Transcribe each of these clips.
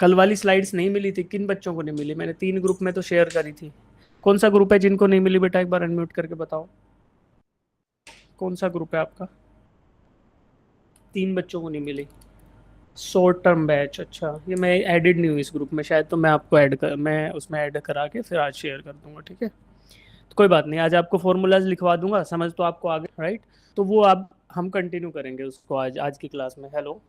कल वाली स्लाइड्स नहीं मिली थी, किन बच्चों को नहीं मिली? मैंने 3 ग्रुप में तो शेयर करी थी। कौन सा ग्रुप है जिनको नहीं मिली बेटा, एक बार अनम्यूट करके बताओ। कौन सा ग्रुप है आपका? 3 बच्चों को नहीं मिली। शॉर्ट टर्म बैच, अच्छा, ये मैं एडिड नहीं हूँ इस ग्रुप में शायद, तो मैं आपको मैं उसमें ऐड करा के फिर आज शेयर कर दूंगा, ठीक है? तो कोई बात नहीं, आज आपको फॉर्मूलाज लिखवा दूंगा, समझ तो आपको आ गया राइट? तो वो आप हम कंटिन्यू करेंगे उसको आज आज की क्लास में। हेलो।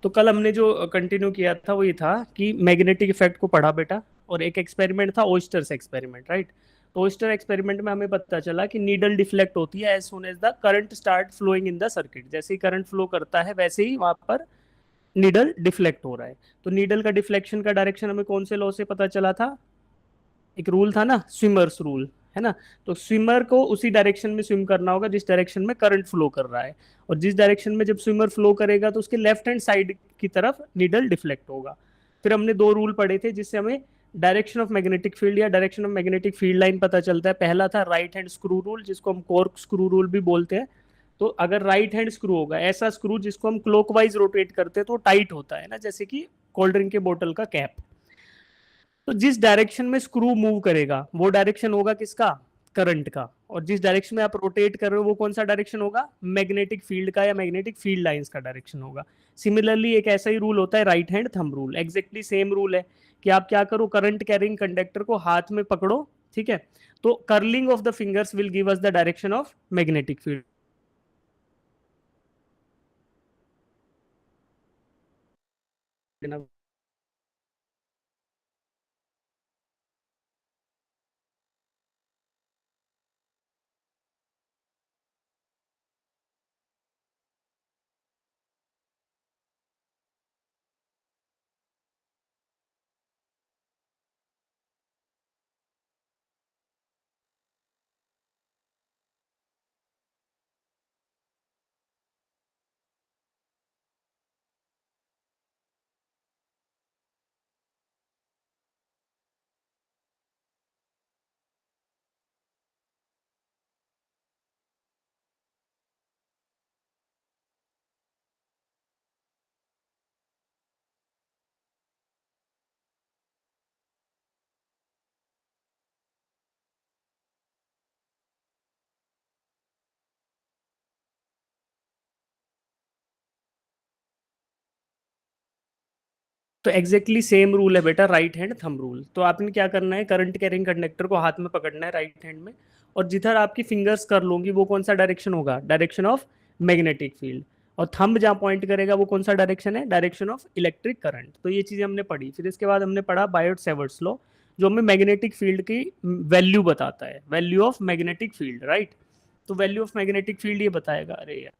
तो कल हमने जो कंटिन्यू किया था वो ये था कि मैग्नेटिक इफेक्ट को पढ़ा बेटा, और एक एक्सपेरिमेंट था ओस्टर्स एक्सपेरिमेंट, राइट? तो ओस्टर एक्सपेरिमेंट में हमें पता चला कि नीडल डिफ्लेक्ट होती है as soon as the current start flowing in the circuit. जैसे ही करंट फ्लो करता है वैसे ही वहां पर नीडल डिफ्लेक्ट हो रहा है। तो नीडल का डिफ्लेक्शन का डायरेक्शन हमें कौन से लॉ से पता चला था? एक रूल था ना, स्विमर्स रूल, है ना? तो स्विमर को उसी डायरेक्शन में स्विम करना होगा जिस डायरेक्शन में करंट फ्लो कर रहा है, और जिस डायरेक्शन में जब स्विमर फ्लो करेगा तो उसके लेफ्ट हैंड साइड की तरफ नीडल डिफ्लेक्ट होगा। फिर हमने 2 रूल पढ़े थे जिससे हमें डायरेक्शन ऑफ मैग्नेटिक फील्ड या direction of magnetic field line पता चलता है। पहला था राइट हैंड स्क्रू रूल, जिसको हम कॉर्क स्क्रू रूल भी बोलते हैं। तो अगर राइट हैंड स्क्रू होगा, ऐसा स्क्रू जिसको हम क्लॉकवाइज रोटेट करते हैं, तो टाइट होता है ना, जैसे कि कोल्ड ड्रिंक के बोतल का कैप। तो जिस डायरेक्शन में स्क्रू मूव करेगा वो डायरेक्शन होगा किसका? करंट का। और जिस डायरेक्शन में आप रोटेट कर रहे हो वो कौन सा डायरेक्शन होगा? मैग्नेटिक फील्ड का या मैग्नेटिक फील्ड लाइंस का डायरेक्शन होगा। सिमिलरली एक ऐसा ही रूल होता है right hand thumb rule, exactly same rule है कि आप क्या करो, करंट कैरिंग कंडक्टर को हाथ में पकड़ो, ठीक है? तो curling of the fingers will give us the direction of magnetic field. तो एग्जैक्टली सेम रूल है बेटा, राइट हैंड थंब रूल। तो आपने क्या करना है, करंट कैरिंग कंडक्टर को हाथ में पकड़ना है राइट हैंड में, और जिधर आपकी फिंगर्स कर लोगी वो कौन सा डायरेक्शन होगा? Direction of magnetic field. और थंब जहाँ पॉइंट करेगा वो कौन सा डायरेक्शन है? Direction of electric current. तो ये चीजें हमने पढ़ी। फिर इसके बाद हमने पढ़ा बायोट सेवर्ट्स लॉ, जो हमें मैग्नेटिक फील्ड की वैल्यू बताता है, value of magnetic field, right? तो वैल्यू ऑफ मैग्नेटिक फील्ड ये बताएगा, अरे यार।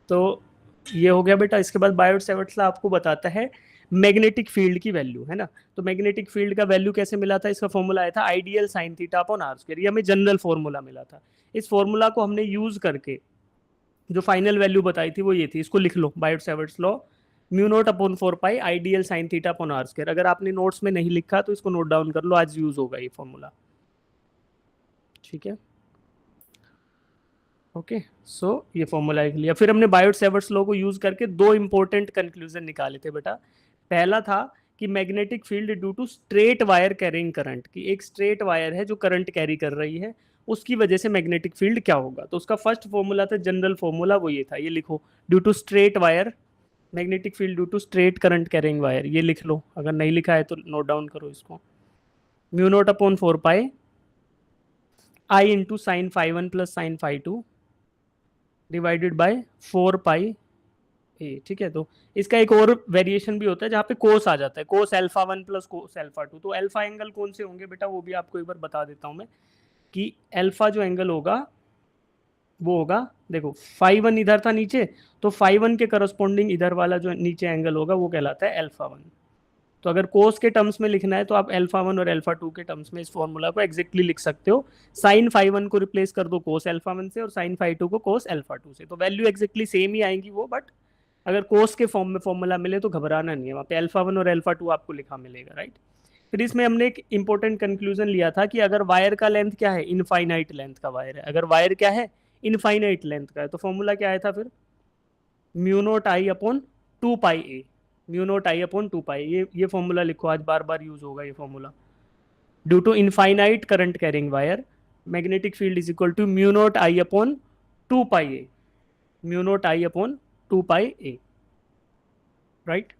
तो ये हो गया बेटा। इसके बाद बायोट सेवर्ट्स लॉ आपको बताता है मैग्नेटिक फील्ड की वैल्यू, है ना। तो मैग्नेटिक फील्ड का वैल्यू कैसे मिला था, इसका फॉर्मूला आया था I dl sine theta upon R square, ये हमें जनरल फॉर्मूला मिला था। इस फॉर्मूला को हमने यूज करके जो फाइनल वैल्यू बताई थी वो ये थी, इसको लिख लो, Biot Savart's law, mu naught upon 4 pi I dl sine theta upon R square. अगर आपने नोट्स में नहीं लिखा तो इसको नोट डाउन कर लो, आज यूज होगा ये फॉर्मूला, ठीक है। ओके, सो ये फॉर्मूला लिख लिया। फिर हमने बायोट सेवर्ट्स लॉ को यूज करके दो इंपॉर्टेंट कंक्लूजन निकाले थे बेटा। पहला था कि magnetic field due to straight wire carrying current, की एक स्ट्रेट वायर है जो करंट कैरी कर रही है, उसकी वजह से मैग्नेटिक फील्ड क्या होगा। तो उसका फर्स्ट फॉर्मूला था, जनरल फॉर्मूला वो ये था, ये लिखो, due to straight wire magnetic field due to straight current carrying wire, ये लिख लो, अगर नहीं लिखा है तो नोट डाउन करो इसको। Mu naught upon 4 pi I into sine five one plus sign five two divided by 4 pi ए, ठीक है। तो इसका एक और वेरिएशन भी होता है जहाँ पे कोस आ जाता है, cos alpha one plus cos alpha two. तो अल्फा एंगल कौन से होंगे बेटा, वो भी आपको एक बार बता देता हूँ मैं, कि अल्फा जो एंगल होगा वो होगा, देखो फाइव वन इधर था नीचे, तो फाइव वन के करस्पॉन्डिंग इधर वाला जो नीचे एंगल होगा वो कहलाता है अल्फा वन। तो अगर कोस के टर्म्स में लिखना है तो आप अल्फा वन और अल्फा टू के टर्म्स में इस फॉर्मूला को एग्जैक्टली लिख सकते हो। साइन फाइव वन को रिप्लेस कर दो कोस अल्फा वन से, और साइन फाइव टू को कोस अल्फा टू से, तो वैल्यू एग्जैक्टली सेम ही आएंगी वो, बट अगर कोस के फॉर्म में फॉर्मूला मिले तो घबराना नहीं है, वहाँ पे अल्फा वन और अल्फा टू आपको लिखा मिलेगा, राइट। फिर इसमें हमने एक इंपॉर्टेंट कंक्लूजन लिया था कि अगर वायर का लेंथ क्या है, इनफाइनाइट लेंथ का वायर है, अगर वायर क्या है, इनफाइनाइट लेंथ का है, तो फॉर्मूला क्या आया था फिर, mu naught I upon 2 pi a, mu naught I upon 2 pi, ये फॉर्मूला लिखो, आज बार बार यूज होगा ये formula. Due to infinite current carrying wire magnetic field is equal to mu naught I upon 2 pi a, mu naught I upon 2 pi a, right.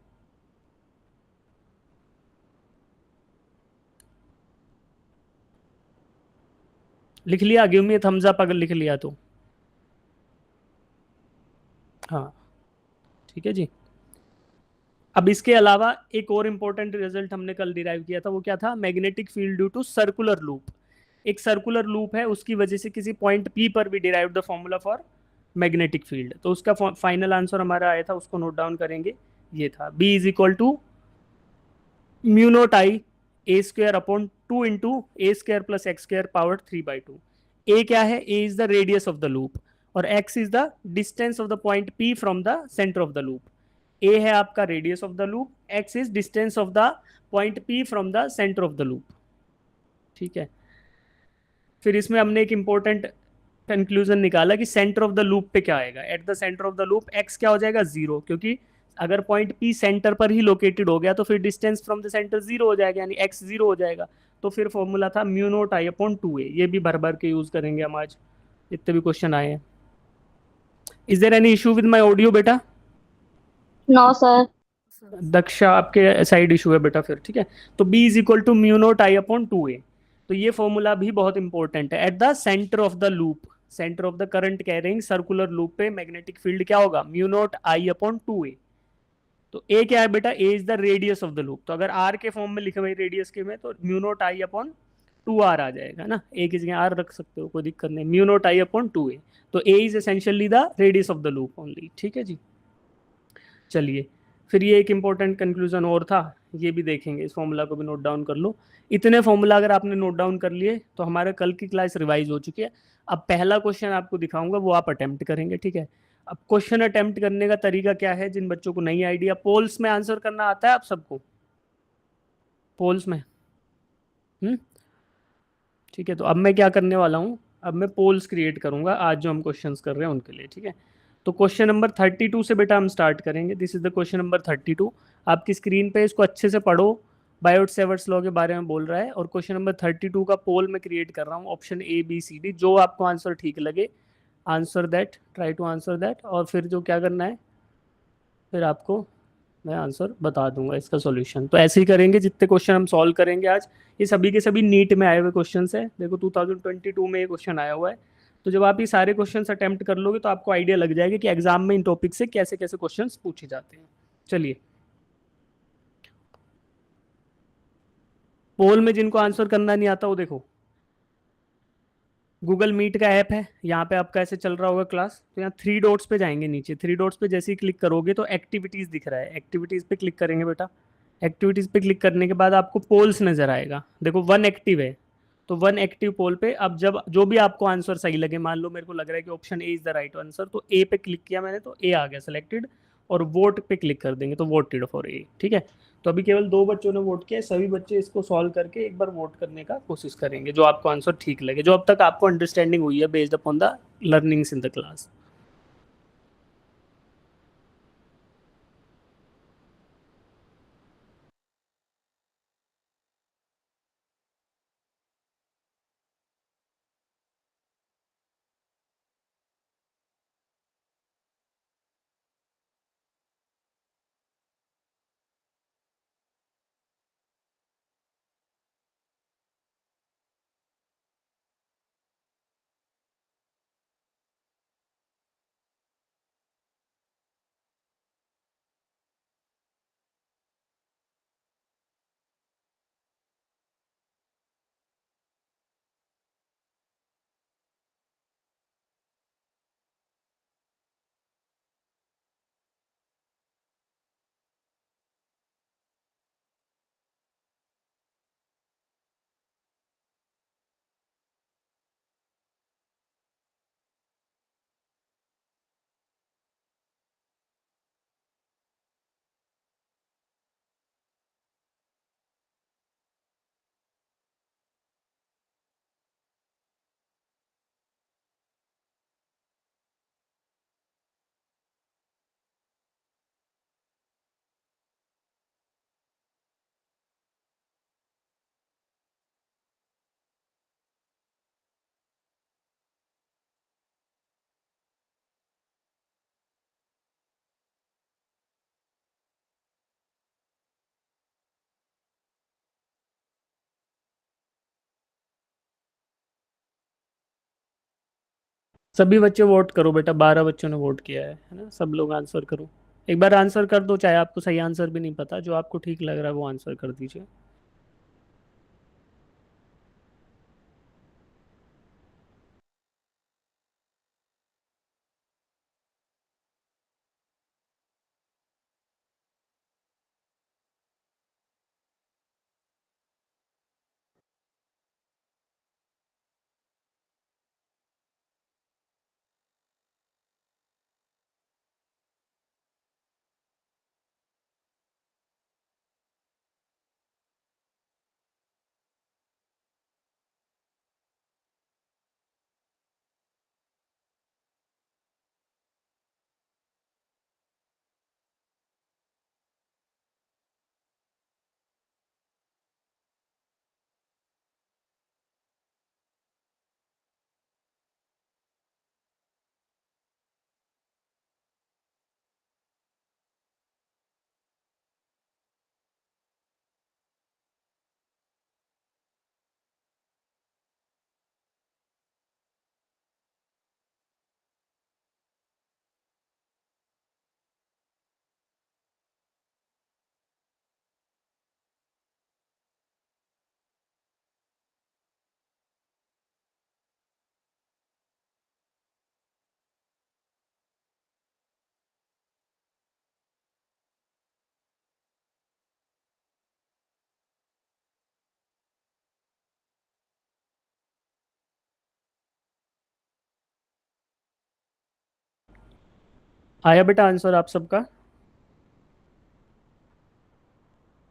लिख लिया, give me thumbs up अगर लिख लिया तो, हाँ ठीक है जी। अब इसके अलावा एक और इंपॉर्टेंट रिजल्ट हमने कल डिराइव किया था, वो क्या था, magnetic field due to circular loop. एक सर्कुलर लूप है, उसकी वजह से किसी पॉइंट पी पर भी derive the formula for magnetic field. तो उसका फाइनल आंसर हमारा आया था, उसको नोट डाउन करेंगे, ये था B is equal to mu naught I A square upon 2 into A square plus x square power 3/2। A क्या है, A is the radius of the loop, और X is the distance of the point P from the centre of the loop. A है आपका radius of the loop, X is distance of the point P from the centre of the loop, ठीक है। फिर इसमें हमने एक important conclusion निकाला कि सेंटर ऑफ द लूप पे क्या आएगा, eight the centre of the loop x क्या हो जाएगा, जीरो, क्योंकि अगर पॉइंट पी सेंटर पर ही लोकेटेड हो गया तो फिर distance from the centre zero हो जाएगा, यानी एक्स जीरो हो जाएगा। तो फिर फॉर्मूला था mu naught I upon 2a, ये भी भर भर के यूज करेंगे हम आज, जितने भी क्वेश्चन आए हैं। Is there any issue with my audio बेटा? No sir. दक्षा आपके साइड इशू है बेटा फिर, ठीक है। तो b is equal to mu naught I upon 2a। तो ये फॉर्मूला भी बहुत इंपॉर्टेंट है, at the centre of the loop, centre of the current carrying circular loop पे मैग्नेटिक फील्ड क्या होगा, mu naught I upon 2a। तो a क्या है बेटा, a is the radius of the loop, तो अगर r के फॉर्म में लिखे हुए रेडियस के में, तो mu naught I upon 2r आ जाएगा ना, a की जगह r रख सकते हो, कोई दिक्कत नहीं, mu naught I upon 2a। तो a is essentially the radius of the loop only, ठीक है जी। चलिए, फिर ये एक इंपॉर्टेंट कंक्लूजन और था, ये भी देखेंगे, इस फॉर्मूला को भी नोट डाउन कर लो। इतने फॉर्मूला अगर आपने नोट डाउन कर लिए तो हमारे कल की क्लास रिवाइज हो चुकी है। अब पहला क्वेश्चन आपको दिखाऊंगा, वो आप अटेम्प्ट करेंगे, ठीक है। अब क्वेश्चन अटेम्प्ट करने का तरीका क्या है, जिन बच्चों को नहीं आइडिया, पोल्स में आंसर करना आता है आप सबको, पोल्स में, ठीक है। तो अब मैं क्या करने वाला हूँ, अब मैं पोल्स क्रिएट करूंगा आज जो हम क्वेश्चंस कर रहे हैं उनके लिए, ठीक है। तो क्वेश्चन नंबर 32 से बेटा हम स्टार्ट करेंगे, this is the question number 32। आपकी स्क्रीन पे इसको अच्छे से पढ़ो, बायोट सेवर्ट्स लॉ के बारे में बोल रहा है, और क्वेश्चन नंबर 32 का पोल मैं क्रिएट कर रहा हूँ, option A B C D, जो आपको आंसर ठीक लगे answer that, try to answer that, और फिर जो क्या करना है, फिर आपको मैं आंसर बता दूंगा इसका सॉल्यूशन। तो ऐसे ही करेंगे, जितने क्वेश्चन हम सॉल्व करेंगे आज, ये सभी के सभी नीट में आए हुए क्वेश्चन है, देखो 2022 में ये क्वेश्चन आया हुआ है। तो जब आप ये सारे क्वेश्चन अटेम्प्ट कर लोगे तो आपको आइडिया लग जाएगा कि एग्जाम में इन टॉपिक से कैसे कैसे क्वेश्चन पूछे जाते हैं। चलिए, पोल में जिनको आंसर करना नहीं आता वो देखो, गूगल मीट का ऐप है, यहाँ पे आपका ऐसे चल रहा होगा क्लास, तो यहाँ थ्री डॉट्स पे जाएंगे, नीचे थ्री डॉट्स पे जैसे ही क्लिक करोगे तो एक्टिविटीज दिख रहा है, एक्टिविटीज पे क्लिक करेंगे बेटा। एक्टिविटीज पे क्लिक करने के बाद आपको पोल्स नजर आएगा, देखो वन एक्टिव है, तो वन एक्टिव पोल पे अब जब जो भी आपको आंसर सही लगे, मान लो मेरे को लग रहा है कि option A is the right answer, तो ए पे क्लिक किया मैंने तो ए आ गया सिलेक्टेड, और वोट पे क्लिक कर देंगे तो वोटेड फॉर ए, ठीक है। तो अभी केवल दो बच्चों ने वोट किया है, सभी बच्चे इसको सॉल्व करके एक बार वोट करने का कोशिश करेंगे, जो आपको आंसर ठीक लगे, जो अब तक आपको अंडरस्टैंडिंग हुई है based upon the learnings in the class. सभी बच्चे वोट करो बेटा, 12 बच्चों ने वोट किया है ना, सब लोग आंसर करो, एक बार आंसर कर दो, चाहे आपको सही आंसर भी नहीं पता, जो आपको ठीक लग रहा है वो आंसर कर दीजिए। आया बेटा आंसर आप सबका?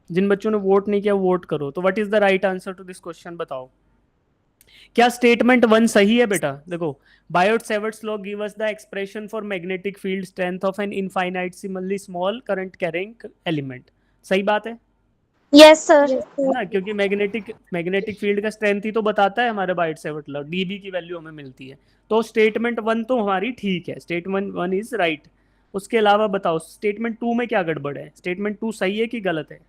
जिन बच्चों ने वोट नहीं किया वोट करो, तो what is the right answer to this question, बताओ। क्या स्टेटमेंट वन सही है बेटा? देखो, Biot Savart's law give us the expression for magnetic field strength of an infinitesimally small current carrying element, सही बात यस सर। है ना, क्योंकि मैग्नेटिक मैग्नेटिक फील्ड का स्ट्रेंथ ही तो बताता है हमारे बायोट सेवर्ट लॉ, डीबी की वैल्यू हमें मिलती है, तो स्टेटमेंट वन तो हमारी ठीक है, स्टेटमेंट वन इज राइट। उसके अलावा बताओ स्टेटमेंट टू में क्या गड़बड़ है, स्टेटमेंट टू सही है कि गलत है?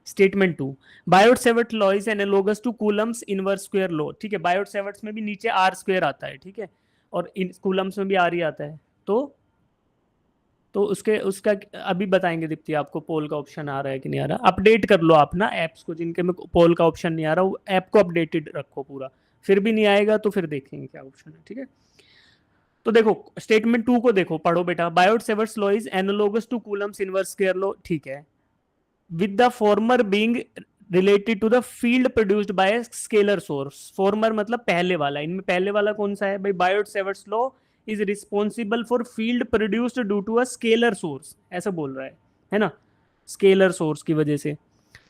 Statement two, Biot Savart law is analogous to Coulomb's inverse square law, ठीक है, बायोट सेवर्ट्स में भी नीचे आर स्क्वायर आता है, ठीक है, और इन कूलम्स में भी आर ही आता है, तो तो उसके उसका अभी बताएंगे दीप्ति आपको पोल का ऑप्शन आ रहा है कि नहीं आ रहा। अपडेट कर लो आप ना ऐप्स को, जिनके में पोल का ऑप्शन नहीं आ रहा वो ऐप को अपडेटेड रखो पूरा। फिर भी नहीं आएगा तो फिर देखेंगे क्या ऑप्शन है, ठीक है। तो देखो स्टेटमेंट टू को देखो, पढ़ो बेटा। Biot Savart's law is analogous to Coulomb's inverse square law, ठीक है। With the former being related to the field produced by scalar source. Former मतलब पहले वाला, इनमें पहले वाला कौन सा है भाई? Biot Savart's law is responsible for field produced due to a scalar source, ऐसा बोल रहा है ना, स्केलर सोर्स की वजह से।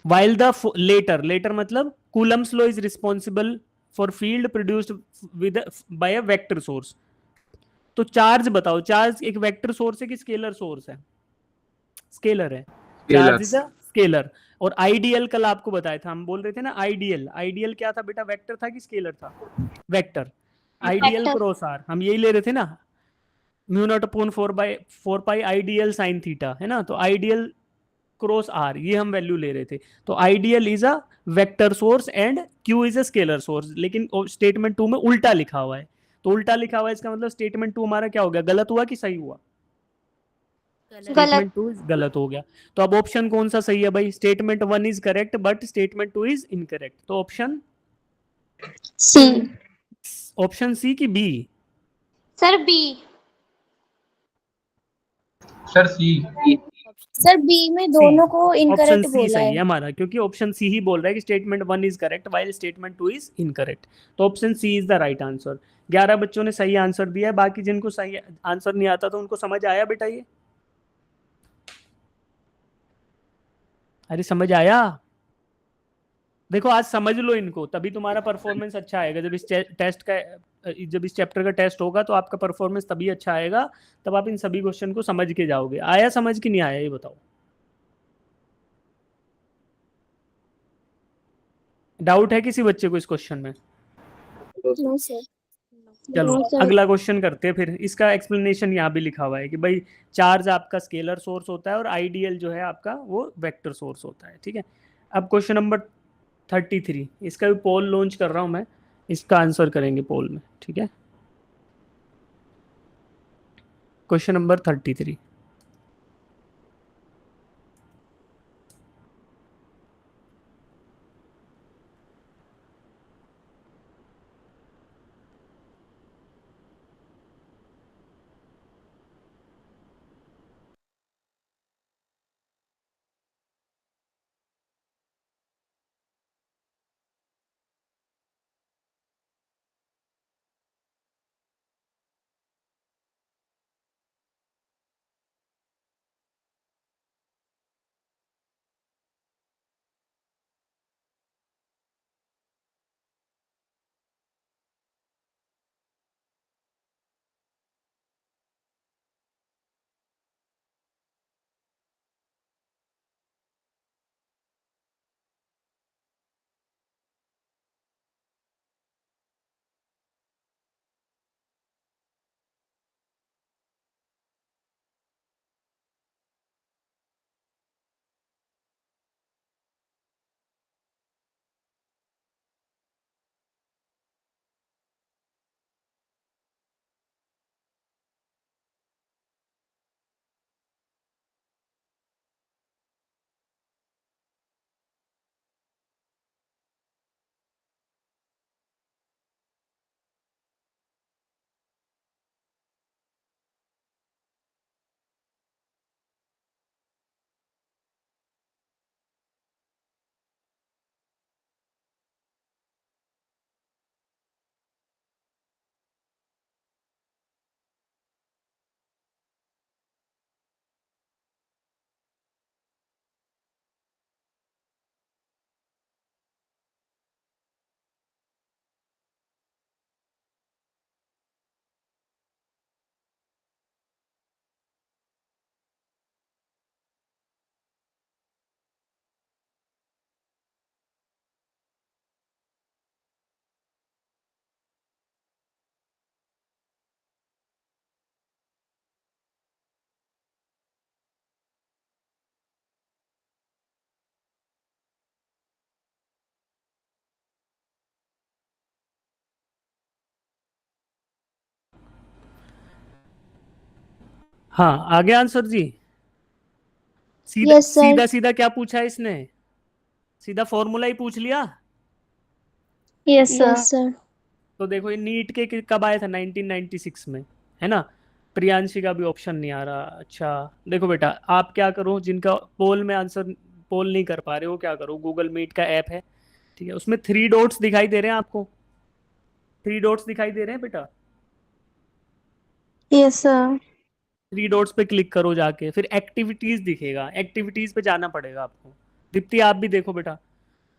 वाइल द लेटर, लेटर मतलब Coulomb's law is responsible for field produced with by a vector source. तो चार्ज बताओ, चार्ज एक वेक्टर सोर्स है कि स्केलर सोर्स है? स्केलर है। Charge is scalars. A scalar. और आइडियल कल आपको बताया था, हम बोल रहे थे ना आइडियल, आइडियल क्या था बेटा? वेक्टर था कि स्केलर था? Vector. I dl vector. Cross R हम यही ले रहे थे ना, mu naught upon 4 pi I dl sine theta, है ना। तो आइडियल क्रॉस आर ये हम वैल्यू ले रहे थे। तो ideal is a vector source and Q is a scalar source, लेकिन स्टेटमेंट टू में उल्टा लिखा हुआ है। तो उल्टा लिखा हुआ है इसका मतलब स्टेटमेंट टू हमारा क्या हो गया? गलत हुआ कि सही हुआ? गलत। स्टेटमेंट टू इज गलत हो गया। तो अब ऑप्शन कौन सा सही है भाई? Statement one is correct but statement two is incorrect. तो ऑप्शन सी। ऑप्शन सी की B? Sir B. Sir C. Sir B में सी। दोनों को ऑप्शन इनकरेक्ट सी बोला सही है। है हमारा, क्योंकि ऑप्शन सी ही बोल रहा है कि statement one is correct while statement two is incorrect. तो option C is the right answer. 11 बच्चों ने सही आंसर दिया है, बाकी जिनको सही आंसर नहीं आता तो उनको समझ आया बेटा ये? अरे समझ आया? देखो आज समझ लो इनको, तभी तुम्हारा परफॉर्मेंस अच्छा आएगा। जब इस टेस्ट का, जब इस चैप्टर का टेस्ट होगा तो आपका परफॉर्मेंस तभी अच्छा आएगा, तब आप इन सभी क्वेश्चन को समझ के जाओगे। आया समझ कि नहीं आया ये बताओ? डाउट है किसी बच्चे को इस क्वेश्चन में? No sir. चलो नो सर। अगला क्वेश्चन करते हैं फिर। इसका एक्सप्लेनेशन यहाँ भी लिखा हुआ है कि भाई चार्ज आपका स्केलर सोर्स होता है और आइडियल जो है आपका वो वेक्टर सोर्स होता है, ठीक है। अब क्वेश्चन नंबर 33, इसका भी पोल लॉन्च कर रहा हूँ मैं, इसका आंसर करेंगे पोल में, ठीक है। Question number 33। हाँ, आगे आंसर जी। सीधा यस सर। सीधा सीधा क्या पूछा है इसने, सीधा फॉर्मूला ही पूछ लिया। Yes sir. तो देखो ये नीट के कब आया था, 1996 में, है ना। प्रियांशी का भी ऑप्शन नहीं आ रहा। अच्छा, देखो बेटा आप क्या करो, जिनका पोल में आंसर पोल नहीं कर पा रहे हो, क्या करो, गूगल मीट का ऐप है, ठीक है, उसमें 3 डॉट्स दिखाई दे रहे हैं आपको, 3 डॉट्स दिखाई दे रहे हैं बेटा। Yes sir. 3 डॉट्स पे क्लिक करो जाके, फिर एक्टिविटीज दिखेगा, एक्टिविटीज पे जाना पड़ेगा आपको। दीप्ति आप भी देखो बेटा,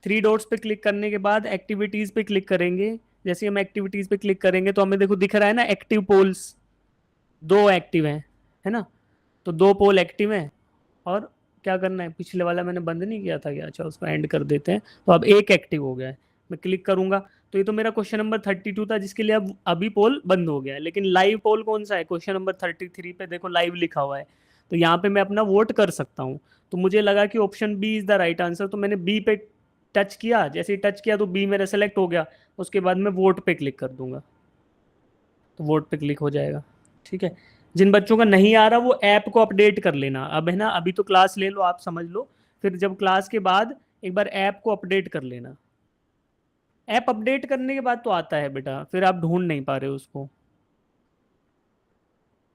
3 डॉट्स पे क्लिक करने के बाद एक्टिविटीज पे क्लिक करेंगे। जैसे हम एक्टिविटीज पे क्लिक करेंगे तो हमें देखो दिख रहा है ना, एक्टिव पोल्स 2 एक्टिव हैं, है ना। तो 2 पोल एक्टिव हैं, और क्या करना है, पिछले वाला मैंने बंद नहीं किया था क्या, अच्छा उसको एंड कर देते हैं। तो अब एक एक्टिव हो गया है, मैं क्लिक करूंगा तो ये तो मेरा क्वेश्चन नंबर 32 था, जिसके लिए अब अभी पोल बंद हो गया है। लेकिन लाइव पोल कौन सा है, क्वेश्चन नंबर 33 पे देखो लाइव लिखा हुआ है, तो यहाँ पे मैं अपना वोट कर सकता हूँ। तो मुझे लगा कि option B is the right answer, तो मैंने बी पे टच किया, जैसे ही टच किया तो बी मेरा सेलेक्ट हो गया। उसके बाद मैं वोट पे क्लिक कर दूंगा, तो वोट पे क्लिक हो जाएगा, ठीक है। जिन बच्चों का नहीं आ रहा वो ऐप को अपडेट कर लेना, अब है ना, अभी तो क्लास ले लो, आप समझ लो, फिर जब क्लास के बाद एक बार ऐप को अपडेट कर लेना। ऐप अपडेट करने के बाद तो आता है बेटा, फिर आप ढूंढ नहीं पा रहे हो उसको।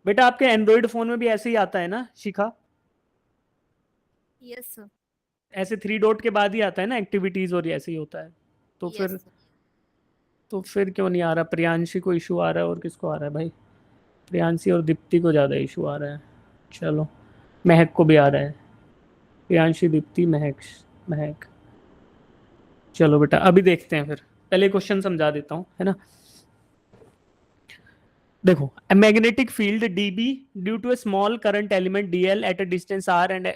बेटा आपके एंड्रॉइड फोन में भी ऐसे ही आता है ना शिखा, यस सर। ऐसे 3 डॉट के बाद ही आता है ना एक्टिविटीज, और ऐसे ही होता है। तो फिर, यस तो फिर क्यों नहीं आ रहा, प्रियांशी को इशू आ रहा है और किसको आ रहा है भाई, प्रियांशी और दीप्ति को ज़्यादा इशू आ रहा है। चलो, महक को भी आ रहा है, प्रियांशी दीप्ति महक, महक। चलो बेटा अभी देखते हैं, फिर पहले क्वेश्चन समझा देता हूँ, है ना। देखो, a magnetic field dB due to a small current element dl at a distance r and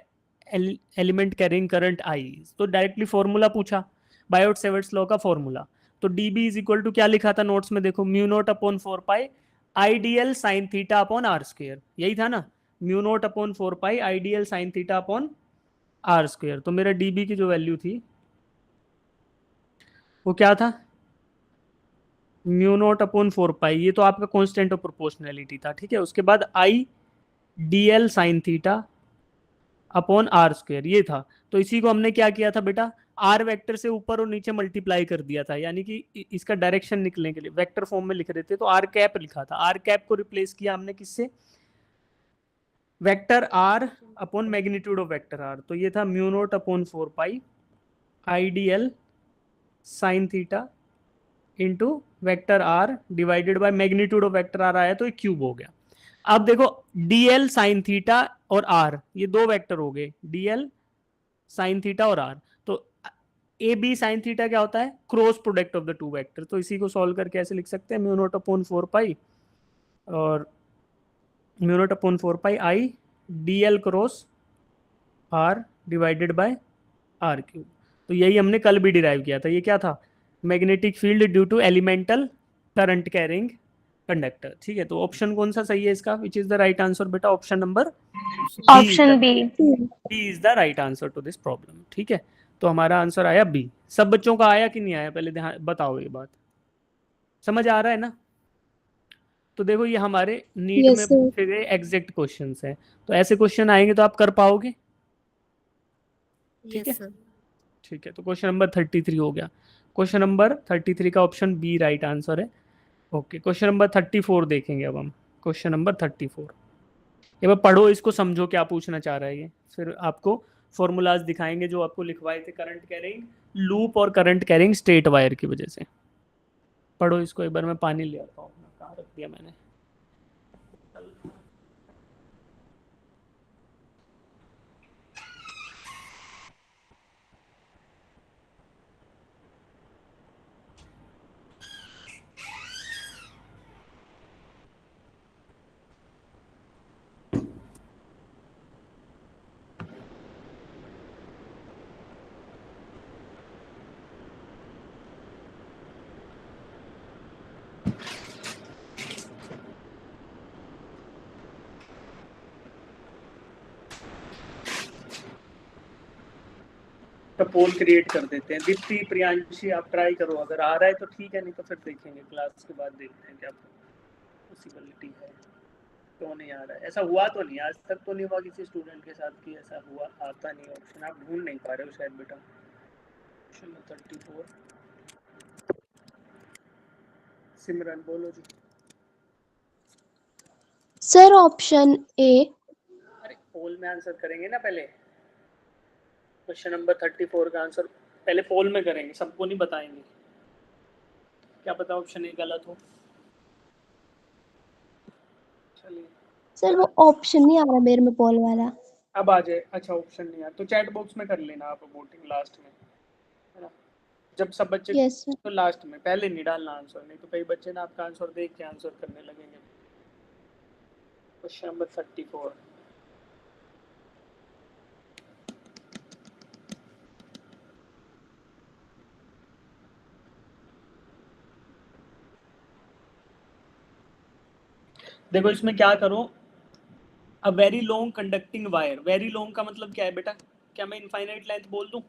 element carrying current I, तो डायरेक्टली फॉर्मूला पूछा, बायोट सेवर्ट्स लॉ का फॉर्मूला। तो dB इज इक्वल टू क्या लिखा था नोट्स में, देखो mu naught upon 4 pi I dl sine theta upon R square, यही था ना, mu naught upon 4 pi I dl sine theta upon R square. तो मेरा dB की जो वैल्यू थी वो क्या था, म्यू नोट अपॉन 4 पाई, ये तो आपका कांस्टेंट ऑफ प्रोपोर्शनैलिटी था, ठीक है। उसके बाद I d l sine theta upon R square, ये था। तो इसी को हमने क्या किया था बेटा, आर वेक्टर से ऊपर और नीचे मल्टीप्लाई कर दिया था, यानी कि इसका डायरेक्शन निकलने के लिए वेक्टर फॉर्म में लिख रहे थे, तो आर कैप लिखा था, आर कैप को रिप्लेस किया हमने किससे, vector R upon magnitude of vector R. तो ये था mu naught upon 4 pi I d l sine theta into vector R divided by magnitude of vector R आया, तो ये क्यूब हो गया। अब देखो dl साइन थीटा और r, ये 2 वेक्टर हो गए, dl साइन थीटा और r। तो ए बी साइन थीटा क्या होता है, cross product of the 2 vector. तो इसी को सॉल्व करके ऐसे लिख सकते हैं, म्यू नोट अपॉन 4 पाई और mu naught upon 4 pi I dl cross r divided by R cube. तो यही हमने कल भी डिराइव किया था, ये क्या था, magnetic field due to elemental current carrying conductor, ठीक है। तो ऑप्शन कौन सा सही है इसका, which is the right answer बेटा, option number option B. B is the right answer to this problem, ठीक है। तो हमारा आंसर आया बी। सब बच्चों का आया कि नहीं आया, पहले ध्यान बताओ, ये बात समझ आ रहा है ना। तो देखो ये हमारे नीट में यस सर। पूछे गए एग्जैक्ट क्वेश्चंस हैं, तो ऐसे क्वेश्चन आएंगे तो आप कर पाओगे, ठीक है। Yes sir. ठीक है, तो क्वेश्चन नंबर 33 हो गया। क्वेश्चन नंबर 33 का ऑप्शन बी राइट आंसर है। ओके, क्वेश्चन नंबर 34 देखेंगे अब हम। क्वेश्चन नंबर 34, ये बार पढ़ो, इसको समझो क्या पूछना चाह रहा है ये, फिर आपको फॉर्मूलाज दिखाएंगे जो आपको लिखवाए थे करंट कैरिंग लूप और करंट कैरिंग स्ट्रेट वायर की वजह से। पढ़ो इसको एक बार, मैं पानी ले आता हूँ, कहाँ रख दिया मैंने। पोल क्रिएट कर देते हैं। दीप्ति प्रियांशी आप ट्राई करो, अगर आ रहा है तो ठीक है, नहीं तो फिर देखेंगे क्लास के बाद, देखते हैं क्या पॉसिबिलिटी है। तो नहीं आ रहा है, ऐसा हुआ तो नहीं, आज तक तो नहीं हुआ किसी स्टूडेंट के साथ कि ऐसा हुआ, आता नहीं ऑप्शन, आप ढूंढ नहीं पा रहे हो शायद बेटा। ऑप्शन 34। सिमरन बोलो जी। Sir option A. अरे पोल में आंसर करेंगे ना पहले, क्वेश्चन नंबर 34 का आंसर पहले पोल में करेंगे, सबको नहीं बताएंगे, क्या पता ऑप्शन ए गलत हो। चलिए सर वो ऑप्शन नहीं आ रहा मेरे में पोल वाला। अब आ जाए, अच्छा ऑप्शन नहीं है तो चैट बॉक्स में कर लेना आप वोटिंग लास्ट में, है ना, जब सब बच्चे, यस सर। तो लास्ट में, पहले नहीं डालना आंसर, नहीं तो कई बच्चे ना आपका आंसर देख के आंसर करने लगेंगे। Question number 34। देखो इसमें क्या करो, a very long conducting wire, very long का मतलब क्या है बेटा, क्या मैं इनफाइनाइट लेंथ बोल दूं,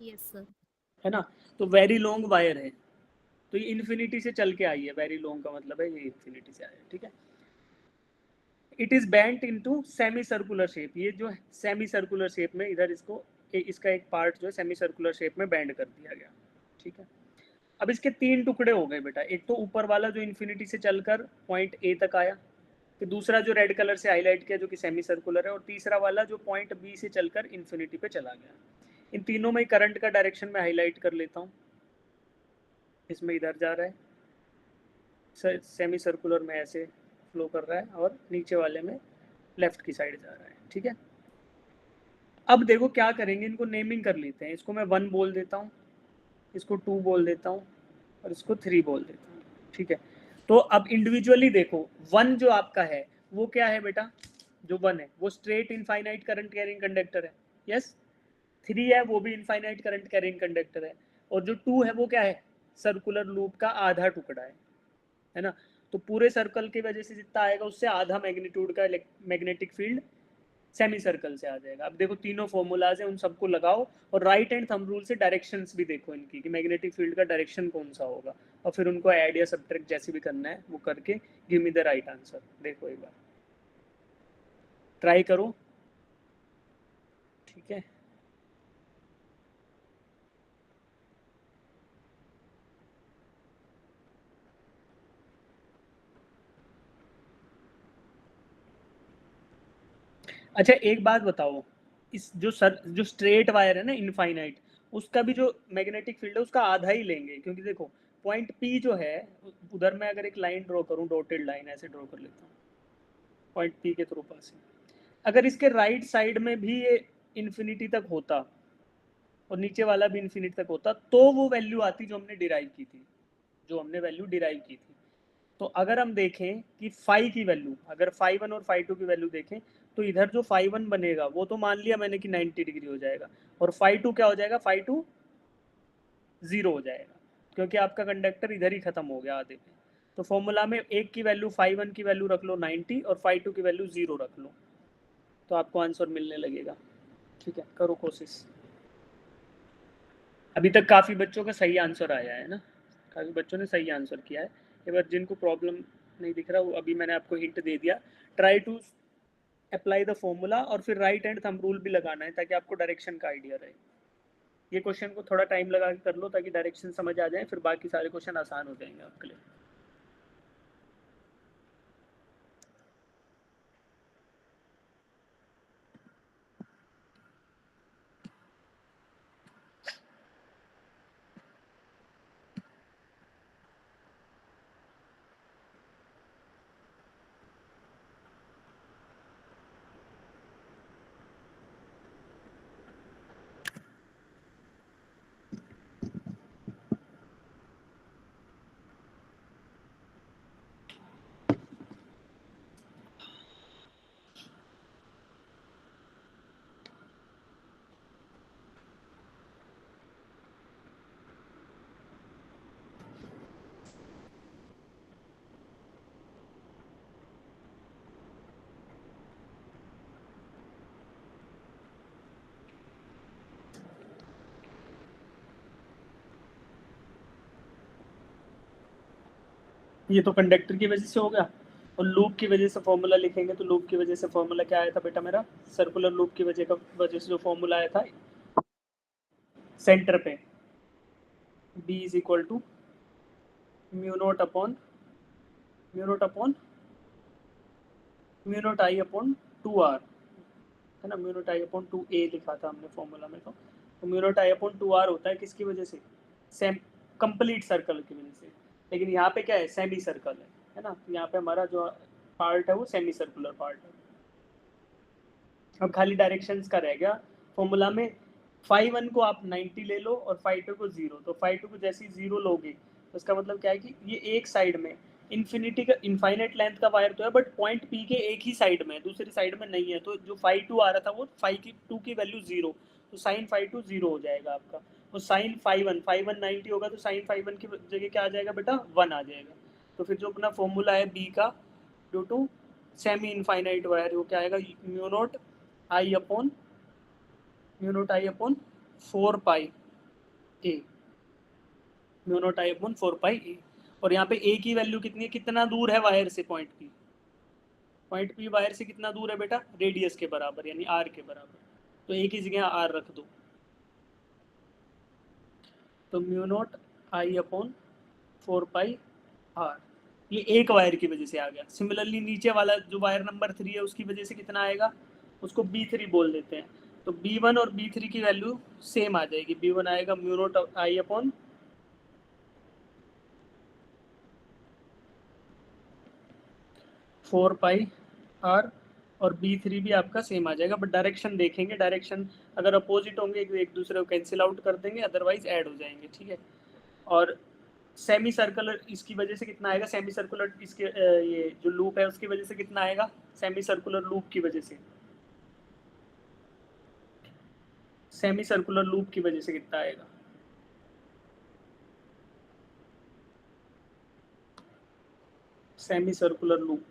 यस सर। है ना, तो वेरी लॉन्ग वायर है, तो ये इन्फिनिटी से चल के आई है, वेरी लॉन्ग का मतलब है ये इन्फिनिटी से आया है, ठीक है। It is bent into semi circular shape, ये जो सेमी सर्कुलर शेप में इधर इसको इसका एक पार्ट जो है सेमी सर्कुलर शेप में बेंड कर दिया गया, ठीक है। अब इसके तीन टुकड़े हो गए बेटा, एक तो ऊपर वाला जो इन्फिनिटी से चलकर पॉइंट ए तक आया, फिर दूसरा जो रेड कलर से हाईलाइट किया जो कि सेमी सर्कुलर है, और तीसरा वाला जो पॉइंट बी से चलकर इन्फिनिटी पे चला गया। इन तीनों में करंट का डायरेक्शन में हाईलाइट कर लेता हूँ, इसमें इधर जा रहा है सेमी सर्कुलर में ऐसे फ्लो कर रहा है, और नीचे वाले में लेफ्ट की साइड जा रहा है, ठीक है। अब देखो क्या करेंगे, इनको नेमिंग कर लेते हैं, इसको मैं 1 बोल देता हूँ, इसको 2 बोल देता हूँ, और इसको 3 बोल देता हूँ, ठीक है। तो अब इंडिविजुअली देखो, 1 जो आपका है वो क्या है बेटा, जो 1 है वो straight infinite current carrying conductor है, यस। 3 है वो भी इनफाइनाइट करंट कैरिंग कंडक्टर है, और जो 2 है वो क्या है, सर्कुलर लूप का आधा टुकड़ा है ना। तो पूरे सर्कल की वजह से जितना आएगा उससे आधा मैग्नीट्यूड का मैग्नेटिक फील्ड सेमी सर्कल से आ जाएगा। अब देखो तीनों फॉर्मूलाज हैं, उन सबको लगाओ, और राइट एंड थंब रूल से डायरेक्शंस भी देखो इनकी कि मैग्नेटिक फील्ड का डायरेक्शन कौन सा होगा, और फिर उनको ऐड या सब्ट्रैक्ट जैसे भी करना है वो करके give me the right answer. देखो एक बार ट्राई करो, ठीक है। अच्छा एक बात बताओ, इस जो स्ट्रेट वायर है ना इनफाइनाइट, उसका भी जो मैग्नेटिक फील्ड है उसका आधा ही लेंगे, क्योंकि देखो पॉइंट पी जो है उधर मैं अगर एक लाइन ड्रॉ करूं, डॉटेड लाइन ऐसे ड्रॉ कर लेता हूँ पॉइंट पी के थ्रू पास, अगर इसके राइट साइड में भी ये इन्फिनिटी तक होता और नीचे वाला भी इन्फिनिटी तक होता, तो वो वैल्यू आती जो हमने डिराइव की थी, जो हमने वैल्यू डिराइव की थी। तो अगर हम देखें कि फाई की वैल्यू, अगर फाई 1 और फाई 2 की वैल्यू देखें, तो इधर जो फाई 1 बनेगा वो तो मान लिया मैंने कि 90 डिग्री हो जाएगा, और फाई 2 क्या हो जाएगा, फाई 2 जीरो हो जाएगा, क्योंकि आपका कंडक्टर इधर ही खत्म हो गया आधे पे। तो फॉर्मूला में एक की वैल्यू फाई 1 की वैल्यू रख लो 90, और फाई 2 की वैल्यू 0 रख लो, तो आपको आंसर मिलने लगेगा, ठीक है। करो कोशिश, अभी तक काफ़ी बच्चों का सही आंसर आया है ना, काफ़ी बच्चों ने सही आंसर किया है। ये बात जिनको प्रॉब्लम नहीं दिख रहा वो अभी मैंने आपको हिंट दे दिया, try to apply the formula, और फिर राइट एंड थंब रूल भी लगाना है ताकि आपको डायरेक्शन का आइडिया रहे। ये क्वेश्चन को थोड़ा टाइम लगा के कर लो ताकि डायरेक्शन समझ आ जाए, फिर बाकी सारे क्वेश्चन आसान हो जाएंगे आपके लिए। ये तो कंडक्टर की वजह से हो गया, और लूप की वजह से फॉर्मूला लिखेंगे तो लूप की वजह से फॉर्मूला क्या आया था बेटा मेरा, सर्कुलर लूप की वजह से जो फॉर्मूला आया था सेंटर पे B is equal to mu naught upon mu naught I upon 2R, है ना, mu naught I upon 2A लिखा था हमने फॉर्मूला में, तो mu naught I upon 2R होता है किसकी वजह से, सेम कंप्लीट सर्कल की वजह से। लेकिन यहाँ पे क्या है, सेमी सर्कल है ना, यहाँ पे हमारा जो पार्ट है वो सेमी सर्कुलर पार्ट है। अब खाली डायरेक्शंस का रह गया फॉर्मूला में, फाई 1 को आप 90 ले लो और फाई 2 को 0, तो फाई 2 को जैसे ही 0 लोगे तो इसका मतलब क्या है कि ये एक साइड में इन्फिनिटी का इनफाइनाइट लेंथ का वायर तो है, बट पॉइंट पी के एक ही साइड में है, दूसरी साइड में नहीं है। तो जो फाई 2 आ रहा था वो फाई की 2 की वैल्यू 0, तो साइन फाई 2 0 हो जाएगा आपका। और साइन फाई 1 90 होगा तो साइन फाई 1 की जगह क्या आ जाएगा बेटा, 1 आ जाएगा। तो फिर जो अपना फॉर्मूला है बी का due to semi infinite wire, वो क्या आएगा, mu naught I upon 4 pi a, mu naught I upon 4 pi a. और यहाँ पे ए की वैल्यू कितनी है, कितना दूर है वायर से पॉइंट पी वायर से कितना दूर है बेटा, रेडियस के बराबर यानी आर के बराबर, तो ए की जगह आर रख दो, तो mu naught I upon 4 pi R, ये एक वायर की वजह से आ गया। सिमिलरली नीचे वाला जो वायर नंबर 3 है उसकी वजह से कितना आएगा, उसको B3 बोल देते हैं, तो B1 और B3 की वैल्यू सेम आ जाएगी। B1 आएगा mu naught I upon 4 pi R, और B3 भी आपका सेम आ जाएगा, बट डायरेक्शन देखेंगे, डायरेक्शन अगर अपोजिट होंगे एक दूसरे को कैंसिल आउट कर देंगे, अदरवाइज ऐड हो जाएंगे, ठीक है। और सेमी सर्कुलर इसकी वजह से कितना आएगा, सेमी सर्कुलर इसके ये जो लूप है उसकी वजह से कितना आएगा, सेमी सर्कुलर लूप की वजह से, सेमी सर्कुलर लूप की वजह से कितना आएगा, सेमी सर्कुलर लूप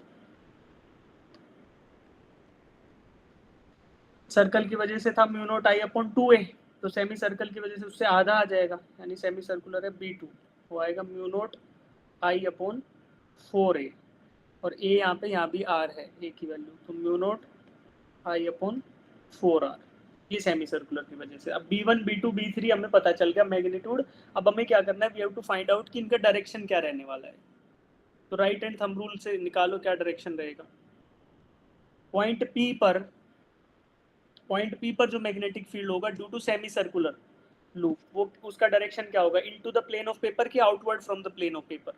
सर्कल की वजह से था mu naught I upon 2A, तो सेमी सर्कल की वजह से उससे आधा आ जाएगा, यानी सेमी सर्कुलर है B2, वो आएगा mu naught I upon 4A, और A यहाँ भी R है, A की वैल्यू, तो mu naught I upon 4R, ये सेमी सर्कुलर की वजह से। अब B1 B2 B3 हमें पता चल गया मैग्नीट्यूड। अब हमें क्या करना है, we have to find out कि इनका डायरेक्शन क्या रहने वाला है। तो राइट हैंड थंब रूल से निकालो क्या डायरेक्शन रहेगा। पॉइंट पी पर जो मैग्नेटिक फील्ड होगा due to semi circular loop, वो उसका डायरेक्शन क्या होगा, into the plane of paper की outward from the plane of paper,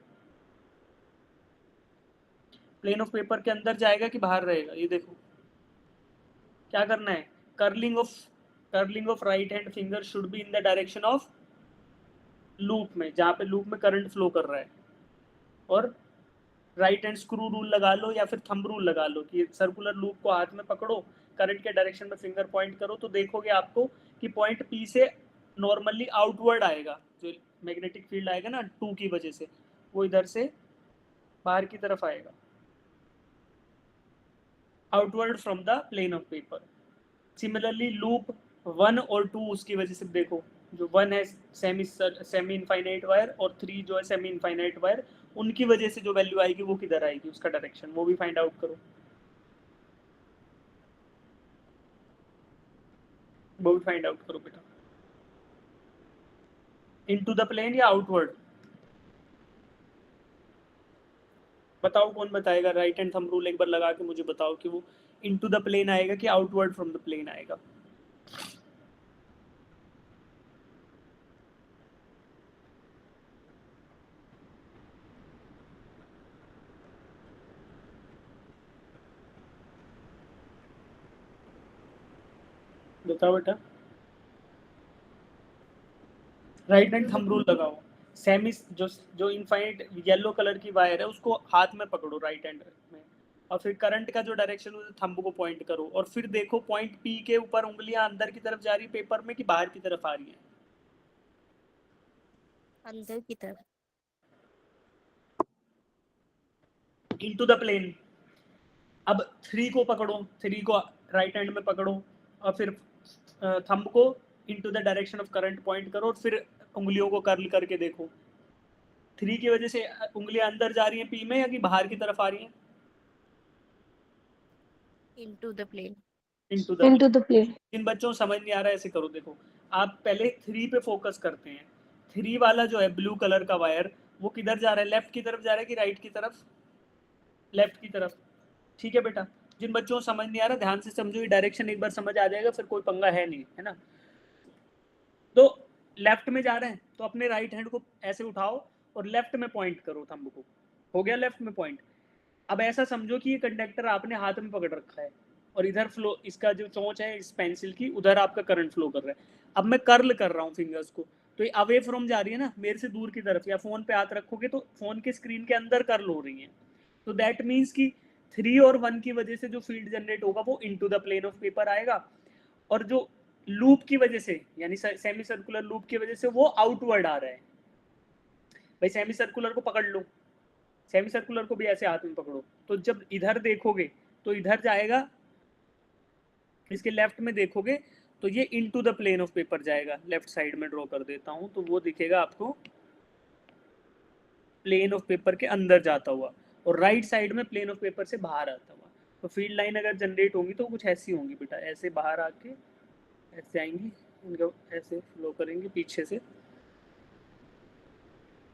plane of paper के अंदर जाएगा कि बाहर रहेगा, ये देखो क्या करना है, curling of right hand finger should be in the direction of loop में, जहां पे लूप में करंट फ्लो कर रहा है। और राइट हैंड स्क्रू रूल लगा लो या फिर थंब रूल लगा लो कि सर्कुलर लूप को हाथ में पकड़ो, करंट के डायरेक्शन में फिंगर पॉइंट करो, तो देखोगे आपको कि पॉइंट पी से नॉर्मली आउटवर्ड आएगा, जो मैग्नेटिक फील्ड आएगा ना 2 की वजह से, वो इधर से बाहर की तरफ आएगा, outward from the plane of paper. Similarly loop 1 और 2 उसकी वजह से देखो, जो 1 है सेमी इनफाइनाइट वायर और 3 जो है सेमी इनफाइनाइट वायर, उनकी वजह से जो वैल्यू आएगी वो किधर आएगी, उसका डायरेक्शन वो भी फाइंड आउट करो, वो भी फाइंड आउट करो बेटा, इनटू द प्लेन या आउटवर्ड, बताओ कौन बताएगा, राइट हैंड थंब रूल एक बार लगा के मुझे बताओ कि वो इनटू द प्लेन आएगा कि आउटवर्ड फ्रॉम द प्लेन आएगा। बताओ बेटा, राइट हैंड थंब रूल लगाओ, सेमी जो इनफाइनाइट येलो कलर की वायर है उसको हाथ में पकड़ो राइट हैंड में, और फिर करंट का जो डायरेक्शन है थंब को पॉइंट करो, और फिर देखो पॉइंट पी के ऊपर उंगलियां अंदर की तरफ जा रही है पेपर में कि बाहर की तरफ आ रही है, अंदर की तरफ। Into the plane. अब 3 को पकड़ो, 3 को राइट हैंड में पकड़ो, और फिर थंब को into the direction of current point करो, और फिर उंगलियों को कर्ल करके देखो 3 की वजह से उंगलियां अंदर जा रही हैं पी में या कि बाहर की तरफ आ रही हैं, into the plane. Into the into the plane. जिन बच्चों को समझ नहीं आ रहा है ऐसे करो, देखो आप पहले 3 पे फोकस करते हैं। 3 वाला जो है ब्लू कलर का वायर वो किधर जा रहा है, लेफ्ट की तरफ जा रहा है कि राइट की तरफ? लेफ्ट की तरफ। ठीक है बेटा, जिन बच्चों को समझ नहीं आ रहा ध्यान से समझो, ये डायरेक्शन एक बार समझ आ जाएगा, फिर कोई पंगा है नहीं, है ना। तो लेफ्ट में जा रहे हैं तो अपने राइट हैंड को ऐसे उठाओ और लेफ्ट में पॉइंट करो थंब को। हो गया लेफ्ट में पॉइंट। अब ऐसा समझो कि ये कंडक्टर आपने हाथ में पकड़ रखा है और इधर फ्लो, इसका जो चोंच है इस पेंसिल की, उधर आपका करंट फ्लो कर रहा है। अब मैं कर्ल कर रहा हूँ फिंगर्स को, तो ये अवे फ्रॉम जा रही है ना, मेरे से दूर की तरफ। या फोन पे हाथ रखोगे तो फोन के स्क्रीन के अंदर कर्ल हो रही है। तो दैट मीन्स कि 3 और 1 की वजह से जो फील्ड जनरेट होगा वो into the plane of paper आएगा, और जो लूप की वजह से, यानी सेमी सर्कुलर लूप की वजह से वो आउटवर्ड आ रहा है। भाई सेमी सर्कुलर को पकड़ लो, सेमी सर्कुलर को भी ऐसे हाथ में पकड़ो, तो जब इधर देखोगे तो इधर जाएगा, इसके लेफ्ट में देखोगे तो ये into the plane of paper जाएगा। लेफ्ट साइड में ड्रॉ कर देता हूं तो वो दिखेगा आपको प्लेन ऑफ पेपर के अंदर जाता हुआ, और राइट साइड में प्लेन ऑफ पेपर से बाहर आता हुआ। तो फील्ड लाइन अगर जनरेट होंगी तो कुछ ऐसी होंगी बेटा, ऐसे बाहर आके ऐसे आएंगी, इनको ऐसे फ्लो करेंगी पीछे से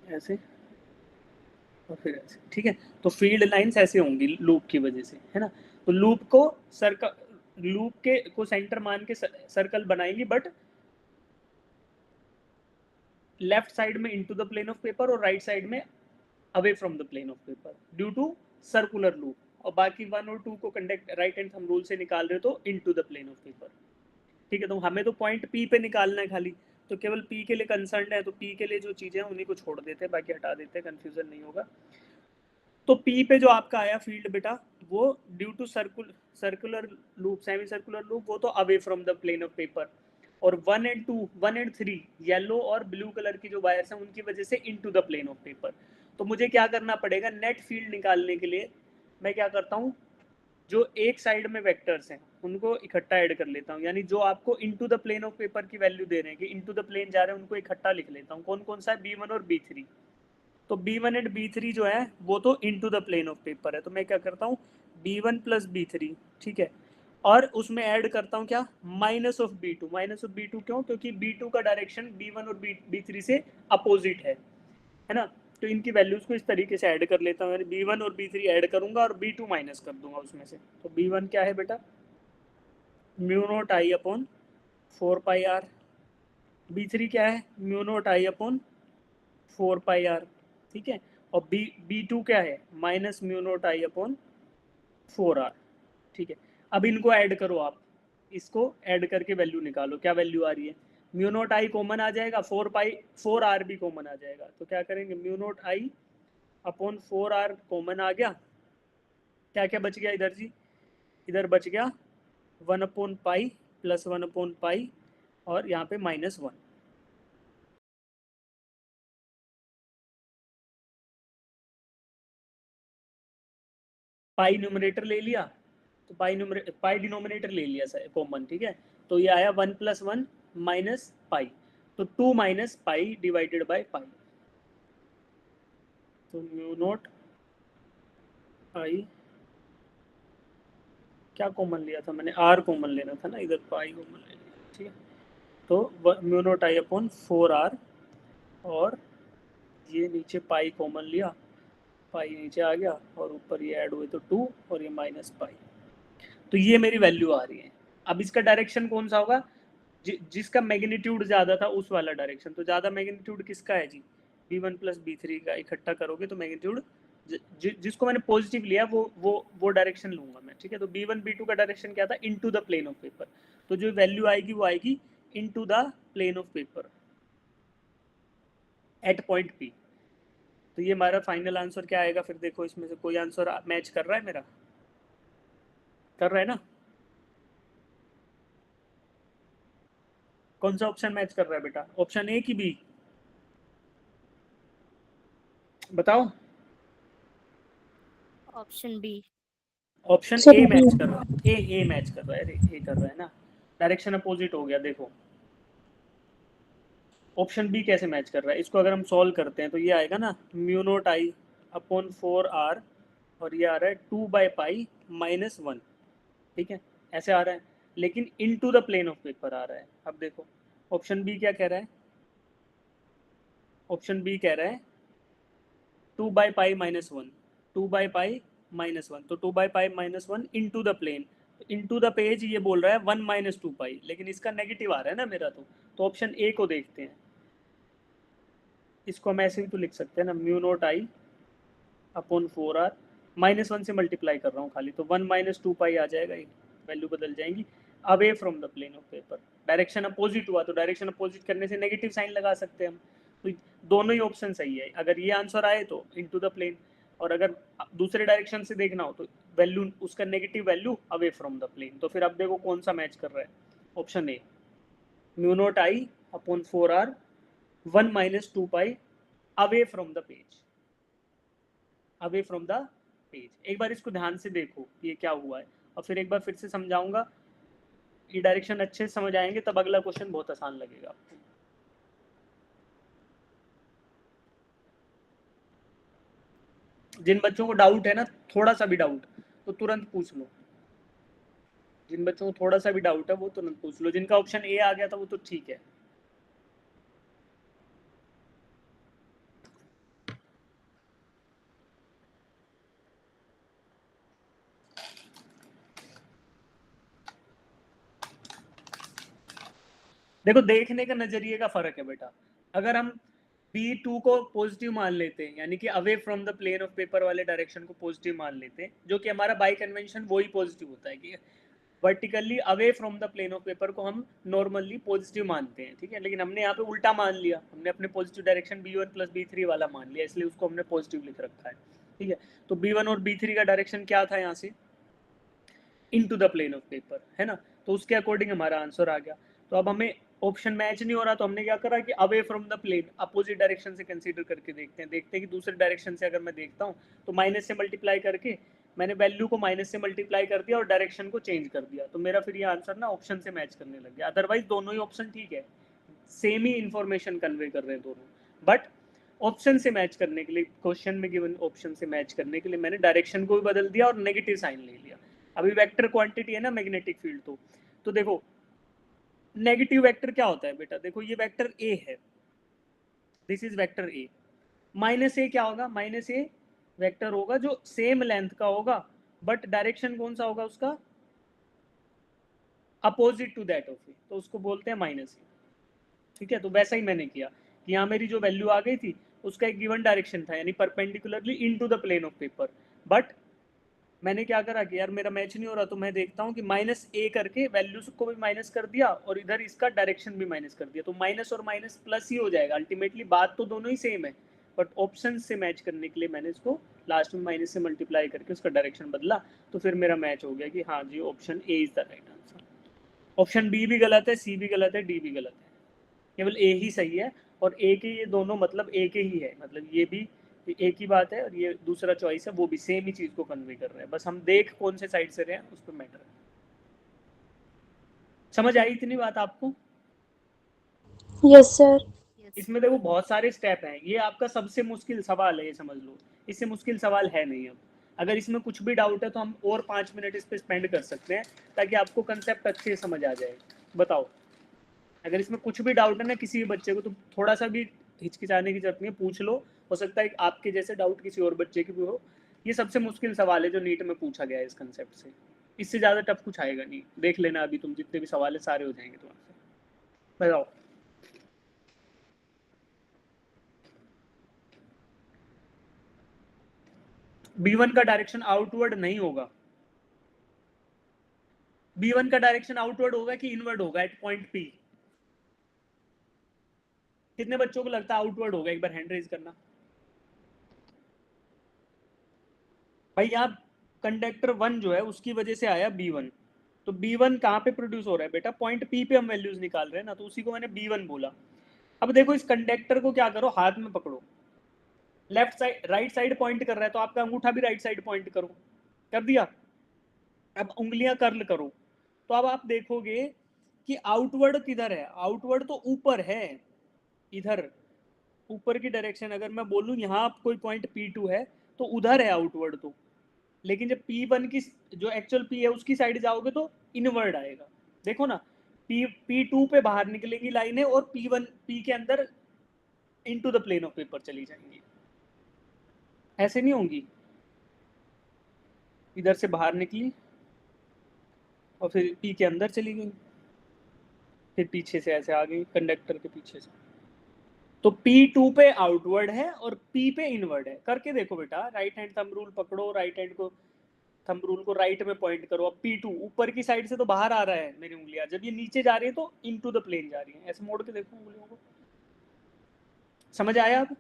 ऐसे, और फिर ऐसे। ठीक है, तो फील्ड लाइंस ऐसे होंगी लूप की वजह से, है ना। तो लूप को सर्कल, लूप के को सेंटर मान के सर्कल बनाएंगी, बट लेफ्ट साइड में into the plane of paper और राइट साइड में away from the plane of paper due to circular loop. और बाकी 1 और 2 को conduct right hand thumb rule से निकाल रहे हो तो into the plane of paper. ठीक है, तो हमें तो पॉइंट पी पे निकालना है खाली, तो केवल पी के लिए कंसर्न है, तो पी के लिए जो चीजें हैं उन्हीं को छोड़ देते हैं, बाकी हटा देते हैं, कंफ्यूजन नहीं होगा। तो पी पे जो आपका आया फील्ड बेटा, वो due to circular loop, semi circular loop, वो तो away from the plane of paper. और 1 एंड 2, 1 एंड 3 येलो और ब्लू कलर की जो वायर्स हैं उनकी वजह से into the plane of paper. तो मुझे क्या करना पड़ेगा, नेट फील्ड निकालने के लिए मैं क्या करता हूँ, जो एक साइड में वेक्टर्स हैं उनको इकट्ठा ऐड कर लेता हूँ, यानी जो आपको into the plane of paper की वैल्यू दे रहे हैं कि इनटू द प्लेन जा रहे हैं, उनको इकट्ठा लिख लेता हूँ। कौन कौन सा है, B1 और B3। तो B1 एंड B3 जो है वो तो into the plane of paper है, तो मैं क्या करता हूँ B1 प्लस B3, ठीक है, और उसमें ऐड करता हूँ क्या, minus of B2। Minus of B2 क्यों, क्योंकि B2 का डायरेक्शन B1 और B3 से अपोजिट है ना। तो इनकी वैल्यूज को इस तरीके से ऐड कर लेता हूँ, यानी B1 और B3 ऐड करूंगा और B2 माइनस कर दूंगा उसमें से। तो B1 क्या है बेटा, mu naught I upon 4πr। B3 क्या है, mu naught I upon 4πr। ठीक है, और B2 क्या है, minus mu naught I upon 4r। ठीक है, अब इनको ऐड करो आप, इसको ऐड करके वैल्यू निकालो, क्या वैल्यू आ रही है, म्यू नोट आई कॉमन आ जाएगा, 4r भी कॉमन आ जाएगा। तो क्या करेंगे, mu naught I upon 4r common आ गया, क्या क्या बच गया इधर जी, इधर बच गया 1/पाई प्लस 1/पाई, और यहाँ पे -1। पाई न्यूमरेटर ले लिया, तो पाई डिनोमिनेटर ले लिया कॉमन। ठीक है, तो ये आया 1 + 1 माइनस पाई, तो 2 minus pi divided by pi. तो म्यू नोट आई, क्या कॉमन लिया था मैंने, आर कॉमन लेना था ना, इधर पाई कॉमन ले लिया। ठीक है, तो mu naught I upon 4r, और ये नीचे पाई कॉमन लिया, पाई नीचे आ गया, और ऊपर ये ऐड हुए तो 2, और ये माइनस पाई। तो ये मेरी वैल्यू आ रही है। अब इसका डायरेक्शन कौन सा होगा, जिसका मैग्नीट्यूड ज़्यादा था उस वाला डायरेक्शन। तो ज़्यादा मैग्नीट्यूड किसका है जी, B1 प्लस B3 का इकट्ठा करोगे तो मैग्नीट्यूड जिसको मैंने पॉजिटिव लिया वो डायरेक्शन लूंगा मैं। ठीक है, तो B1 B2 का डायरेक्शन क्या था, into the plane of paper. तो जो वैल्यू आएगी वो आएगी into the plane of paper at point P। तो ये हमारा फाइनल आंसर क्या आएगा, फिर देखो इसमें से कोई आंसर मैच कर रहा है मेरा, कर रहा है ना, कौन सा ऑप्शन मैच कर रहा है बेटा, ऑप्शन ए की बी, बताओ। Option B. Option Sir, A B. Match कर रहा है, ए मैच कर रहा है, अरे ए कर रहा है ना, डायरेक्शन अपोजिट हो गया। देखो ऑप्शन बी कैसे मैच कर रहा है, इसको अगर हम सॉल्व करते हैं तो ये आएगा ना, mu naught I upon 4r, और ये आ रहा है 2/पाई -1। ठीक है, ऐसे आ रहा है, लेकिन into the plane of paper आ रहा है। अब देखो ऑप्शन बी क्या कह रहा है, ऑप्शन बी कह रहा है 2/π - 1, 2/π - 1, तो 2/π - 1 into the plane, into the page ये बोल रहा है 1 - 2π, लेकिन इसका नेगेटिव आ रहा है ना मेरा, तो ऑप्शन ए को देखते हैं। इसको हम ऐसे भी तो लिख सकते हैं ना, μ0I अपॉन 4R, -1 से मल्टीप्लाई कर रहा हूँ खाली, तो 1 - 2π आ जाएगा, वैल्यू बदल जाएंगी। Away from the plane of paper, direction opposite हुआ तो डायरेक्शन अपोजिट करने से नेगेटिव साइन लगा सकते हैं हम, तो दोनों ही ऑप्शन सही है। अगर ये आंसर आए तो इनटू द प्लेन, और अगर दूसरे डायरेक्शन से देखना हो तो वैल्यू उसका negative value away from the plane. तो फिर अब देखो कौन सा मैच कर रहा है, option A μ0I upon 4R 1 - 2π away from the page, away from the page. एक बार इसको ध्यान से देखो ये क्या हुआ है, और फिर एक बार फिर से समझाऊंगा, ये डायरेक्शन अच्छे से समझ आएंगे तब अगला क्वेश्चन बहुत आसान लगेगा आपको। जिन बच्चों को डाउट है ना, थोड़ा सा भी डाउट, तो तुरंत पूछ लो। जिन बच्चों को थोड़ा सा भी डाउट है वो तुरंत पूछ लो, जिनका ऑप्शन ए आ गया था वो तो ठीक है। देखो देखने का नजरिए का फर्क है बेटा, अगर हम B2 को पॉजिटिव मान लेते हैं, यानी कि away from the plane of paper वाले डायरेक्शन को पॉजिटिव मान लेते हैं, जो कि हमारा बाय कन्वेंशन वही पॉजिटिव होता है कि vertically away from the plane of paper को हम नॉर्मली पॉजिटिव मानते हैं, ठीक है। लेकिन हमने यहाँ पे उल्टा मान लिया, हमने अपने पॉजिटिव डायरेक्शन B1 + B3 वाला मान लिया, इसलिए उसको हमने पॉजिटिव लिख रखा है, ठीक है। तो B1 और B3 का डायरेक्शन क्या था यहाँ से, into the plane of paper, है ना, तो उसके अकॉर्डिंग हमारा आंसर आ गया। तो अब हमें ऑप्शन मैच नहीं हो रहा, तो हमने क्या करा कि away from the plane opposite direction से कंसीडर करके देखते हैं कि दूसरे डायरेक्शन से अगर मैं देखता हूँ तो माइनस से मल्टीप्लाई करके मैंने वैल्यू को माइनस से मल्टीप्लाई कर दिया और डायरेक्शन को चेंज कर दिया, तो मेरा फिर ये आंसर ना ऑप्शन से मैच करने लग गया। अदरवाइज दोनों ही ऑप्शन ठीक है, सेम ही इंफॉर्मेशन कन्वे कर रहे हैं दोनों, बट ऑप्शन से मैच करने के लिए, क्वेश्चन में गिवन ऑप्शन से मैच करने के लिए मैंने डायरेक्शन को भी बदल दिया और नेगेटिव साइन ले लिया। अभी वेक्टर क्वांटिटी है ना मैग्नेटिक फील्ड, तो देखो नेगेटिव वेक्टर क्या होता है बेटा, देखो ये वेक्टर ए है, this is vector A, minus A क्या होगा, माइनस ए वेक्टर होगा जो सेम लेंथ का होगा, बट डायरेक्शन कौन सा होगा उसका, अपोजिट टू दैट ऑफ ए, तो उसको बोलते हैं माइनस ए, ठीक है। तो वैसा ही मैंने किया कि यहाँ मेरी जो वैल्यू आ गई थी उसका एक गिवन डायरेक्शन था, यानी perpendicularly into the plane of paper, but मैंने क्या करा कि यार मेरा मैच नहीं हो रहा, तो मैं देखता हूँ कि -a करके वैल्यूज को भी माइनस कर दिया और इधर इसका डायरेक्शन भी माइनस कर दिया, तो माइनस और माइनस प्लस ही हो जाएगा, अल्टीमेटली बात तो दोनों ही सेम है, बट ऑप्शन से मैच करने के लिए मैंने इसको लास्ट में माइनस से मल्टीप्लाई करके उसका डायरेक्शन बदला, तो फिर मेरा मैच हो गया कि हाँ जी option A is the right answer. Option B भी गलत है, सी भी गलत है, डी भी गलत है, केवल ए ही सही है, और ए के ये दोनों मतलब ए के ही है, मतलब ये भी एक ही बात है और ये दूसरा चॉइस है वो भी सेम ही चीज को कन्वे कर रहे हैं, बस हम देख कौन से साइड से रहे हैं उस पर मैटर है। समझ आई इतनी बात आपको? Yes sir. इसमें देखो बहुत सारे स्टेप हैं, ये आपका सबसे मुश्किल सवाल है, ये समझ लो, इससे मुश्किल सवाल है नहीं। अब अगर इसमें कुछ भी डाउट है तो हम और 5 मिनट इस पर स्पेंड कर सकते हैं ताकि आपको कंसेप्ट अच्छे से समझ आ जाए। बताओ, अगर इसमें कुछ भी डाउट है ना किसी भी बच्चे को, तो थोड़ा सा भी हिचकिचाने की जरूरत नहीं है, पूछ लो, हो सकता है आपके जैसे डाउट किसी और बच्चे की भी हो। ये सबसे मुश्किल सवाल है जो नीट में पूछा गया है इस कंसेप्ट से, इससे ज़्यादा टफ कुछ आएगा नहीं, देख लेना अभी तुम जितने भी सवाल है सारे हो जाएंगे तुम्हारे से। बताओ, B1 का डायरेक्शन आउटवर्ड नहीं होगा, B1 का डायरेक्शन आउटवर्ड होगा कि इनवर्ड होगा एट पॉइंट P? कितने बच्चों को लगता है आउटवर्ड होगा, एक बार हैंड रेज करना। भाई यहाँ कंडक्टर 1 जो है उसकी वजह से आया B1, तो B1 कहाँ पे प्रोड्यूस हो रहा है बेटा, पॉइंट P पे हम वैल्यूज निकाल रहे हैं ना, तो उसी को मैंने B1 बोला। अब देखो इस कंडक्टर को क्या करो, हाथ में पकड़ो, left side right side point कर रहा है तो आपका अंगूठा भी राइट साइड पॉइंट करो, कर दिया। अब उंगलियां कर्ल करो, तो अब आप देखोगे कि आउटवर्ड किधर है, आउटवर्ड तो ऊपर है, इधर ऊपर की डायरेक्शन, अगर मैं बोलूं यहाँ कोई पॉइंट P2 है तो उधर है आउटवर्ड, तो लेकिन जब P1 की जो एक्चुअल P है उसकी साइड जाओगे तो इनवर्ड आएगा। देखो ना, P2 पे बाहर निकलेंगी लाइनें और P1 P के अंदर into the plane of paper चली जाएंगी, ऐसे नहीं होंगी। इधर से बाहर निकली और फिर P के अंदर चली गई, फिर पीछे से ऐसे आ गई कंडक्टर के पीछे से। तो P2 पे आउटवर्ड है और P पे इनवर्ड है। करके देखो बेटा, राइट हैंड थंब रूल पकड़ो, राइट हैंड को थंब रूल को राइट में पॉइंट करो। अब P2 ऊपर की साइड से तो बाहर आ रहा है मेरी उंगलियां, जब ये नीचे जा रही है तो इनटू द प्लेन जा रही है। ऐसे मोड़ के देखो उंगलियों को, समझ आया अब?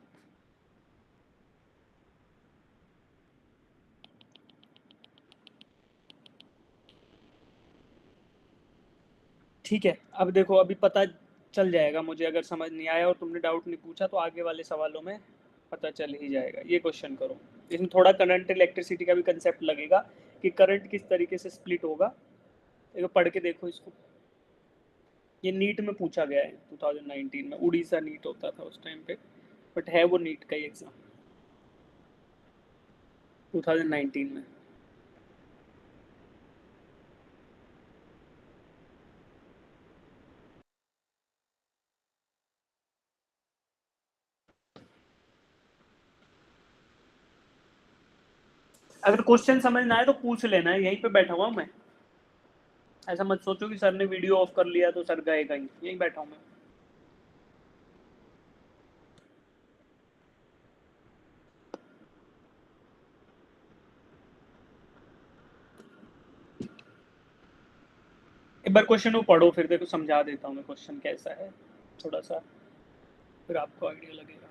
ठीक है, अब देखो, अभी पता चल जाएगा मुझे, अगर समझ नहीं आया और तुमने डाउट नहीं पूछा तो आगे वाले सवालों में पता चल ही जाएगा। ये क्वेश्चन करो, इसमें थोड़ा करंट इलेक्ट्रिसिटी का भी कंसेप्ट लगेगा कि करंट किस तरीके से स्प्लिट होगा। एक पढ़ के देखो इसको, ये नीट में पूछा गया है 2019 में, उड़ीसा नीट होता था उस टाइम पे, बट है वो नीट का ही एग्जाम 2019 में। अगर क्वेश्चन समझ ना आए तो पूछ लेना, यहीं पे बैठा हुआ मैं। ऐसा मत सोचो कि सर ने वीडियो ऑफ कर लिया तो सर गएगा ही, यहीं बैठा हूँ मैं। एक बार क्वेश्चन को पढ़ो, फिर देखो समझा देता हूँ मैं क्वेश्चन कैसा है थोड़ा सा, फिर आपको आइडिया लगेगा।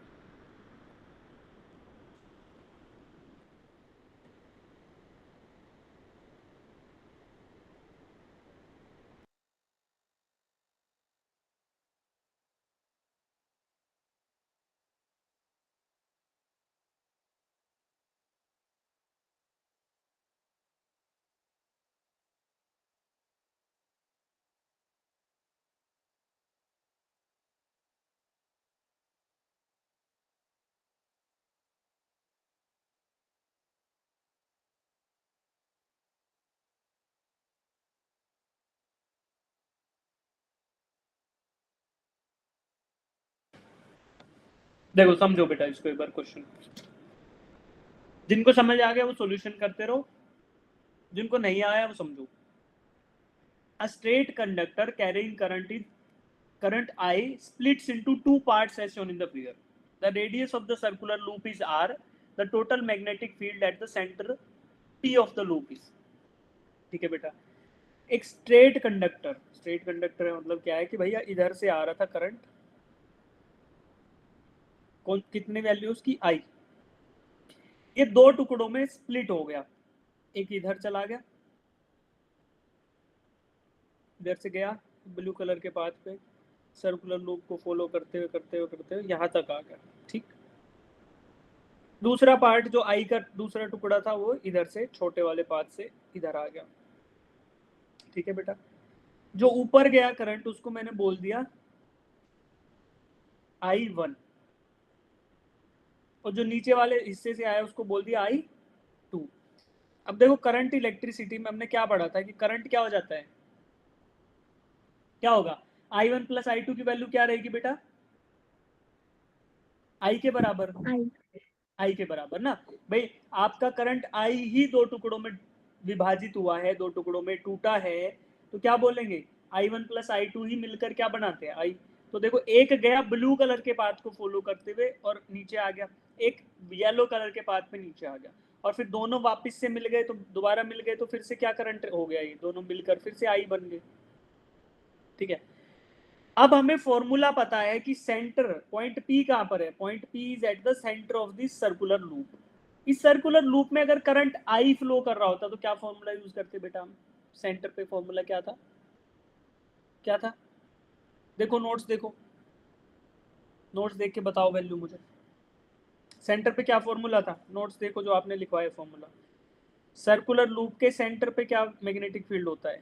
देखो समझो बेटा इसको एक बार क्वेश्चन, जिनको समझ आ गया वो सॉल्यूशन करते रहो, जिनको नहीं आया वो समझो। A straight conductor carrying current I splits into two parts as shown in the figure. The radius of the circular loop is R. The total magnetic field at the center P of the loop is. ठीक है बेटा, एक straight conductor, straight conductor मतलब क्या है कि भैया इधर से आ रहा था करंट, कौन कितने वैल्यू उसकी आई, ये दो टुकड़ों में स्प्लिट हो गया। एक इधर चला गया, इधर से गया ब्लू कलर के पाथ पे, सर्कुलर लूप को फॉलो करते हुए यहाँ तक आ गया। ठीक, दूसरा पार्ट जो आई का दूसरा टुकड़ा था वो इधर से छोटे वाले पाथ से इधर आ गया। ठीक है बेटा, जो ऊपर गया करंट उसको मैंने बोल दिया I1, और जो नीचे वाले हिस्से से आया उसको बोल दिया I2। अब देखो करंट इलेक्ट्रिसिटी में हमने क्या पढ़ा था कि करंट क्या हो जाता है, क्या होगा, I1 प्लस I2 की वैल्यू क्या रहेगी बेटा, I के बराबर, आई के बराबर ना भाई। आपका करंट आई ही दो टुकड़ों में विभाजित हुआ है, दो टुकड़ों में टूटा है, तो क्या बोलेंगे, I1 प्लस I2 ही मिलकर क्या बनाते हैं, आई। तो देखो एक गया ब्लू कलर के पाथ को फॉलो करते हुए और नीचे आ गया, एक येलो कलर के पाथ पे नीचे आ गया, और फिर दोनों वापस से मिल गए तो दोबारा मिल गए, तो फिर से क्या करंट हो गया, ये दोनों मिलकर फिर से आई बन गए। ठीक है, अब हमें फॉर्मूला पता है कि सेंटर पॉइंट पी कहां पर है, point P is eight the centre of this circular loop. इस सर्कुलर लूप में अगर करंट आई फ्लो कर रहा होता तो क्या फॉर्मूला यूज करते बेटा हम, सेंटर पे फॉर्मूला क्या था, क्या था, देखो नोट्स देखो, नोट्स देख के बताओ वैल्यू मुझे। सेंटर पे क्या फॉर्मूला था, नोट्स देखो जो आपने लिखवाया फॉर्मूला। सर्कुलर लूप के सेंटर पे क्या मैग्नेटिक फील्ड होता है,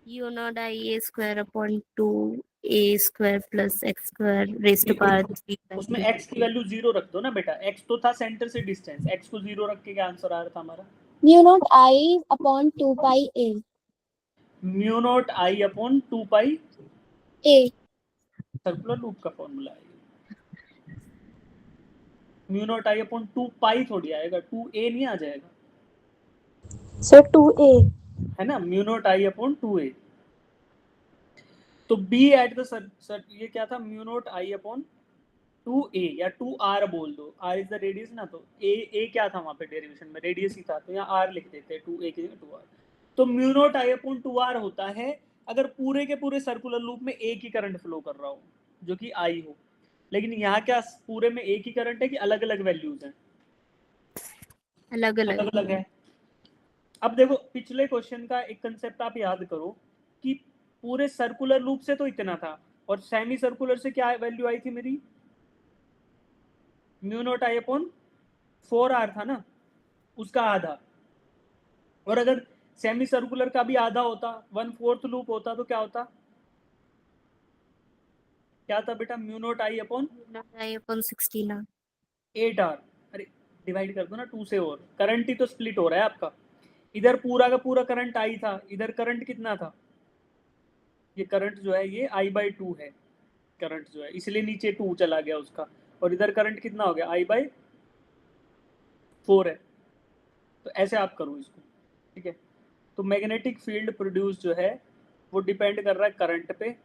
U naught I A square upon 2 a square plus x square raise to power 3 उसमें x की वैल्यू 0 रख दो ना बेटा, x तो था सेंटर से डिस्टेंस, x को 0 रख के क्या आंसर आ रहा था हमारा? Mu naught I upon 2 pi a. Mu naught I upon 2 pi A. Circular loop का फॉर्मूला है। म्यू नॉट आई अपॉन 2 पाई थोड़ी आएगा, 2 a नहीं आ जाएगा सर 2 ए है ना, mu naught I upon 2 a। तो b एट द सर ये क्या था, mu naught I upon 2a या 2r बोल दो, r इज द रेडियस ना, तो a क्या था वहां पे डेरिवेशन में, रेडियस ही था, तो यहाँ r लिख देते हैं, 2a की जगह 2r। तो mu naught I upon 2r होता है अगर पूरे के पूरे सर्कुलर लूप में एक ही करंट फ्लो कर रहा हो जो कि I हो, लेकिन यहाँ क्या पूरे में एक ही करंट है कि अलग अलग वैल्यूज हैं? अलग अलग अलग अलग है। अब देखो पिछले क्वेश्चन का एक कंसेप्ट आप याद करो कि पूरे सर्कुलर लूप से तो इतना था और सेमी सर्कुलर से क्या वैल्यू आई थी मेरी, mu naught I upon 4r था ना, उसका आधा। और अगर सेमी सर्कुलर का भी आधा होता, 1/4 लूप होता, तो क्या होता, क्या था बेटा, mu naught I upon 16 8r। अरे डिवाइड कर दो ना 2 से, और करंट ही तो स्प्लिट हो रहा है आपका, इधर पूरा का पूरा करंट आई था, इधर करंट कितना था, ये करंट जो है ये I/2 है, करंट जो है इसलिए नीचे 2 चला गया उसका, और इधर करंट कितना हो गया, I/4 है। तो ऐसे आप करो इसको, ठीक है। तो मैग्नेटिक फील्ड प्रोड्यूस जो है वो डिपेंड कर रहा है करंट पे,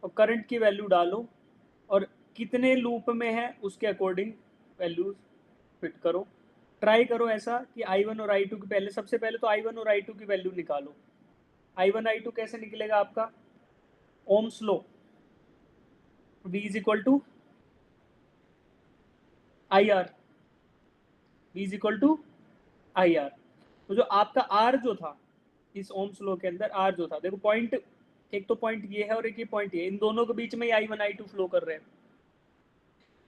और करंट की वैल्यू डालो और कितने लूप में है उसके अकॉर्डिंग वैल्यूज फिट करो। ट्राई करो ऐसा कि I1 और I2 की पहले, सबसे पहले तो I1 और I2 की वैल्यू निकालो। I1 I2 कैसे निकलेगा आपका, Ohm's law, V is equal to IR, V is equal to IR। तो जो आपका R जो था इस ओम्स लॉ के अंदर, R जो था, देखो पॉइंट, एक तो पॉइंट ये है और एक ये पॉइंट ये, इन दोनों के बीच में I1 I2 फ्लो कर रहे हैं,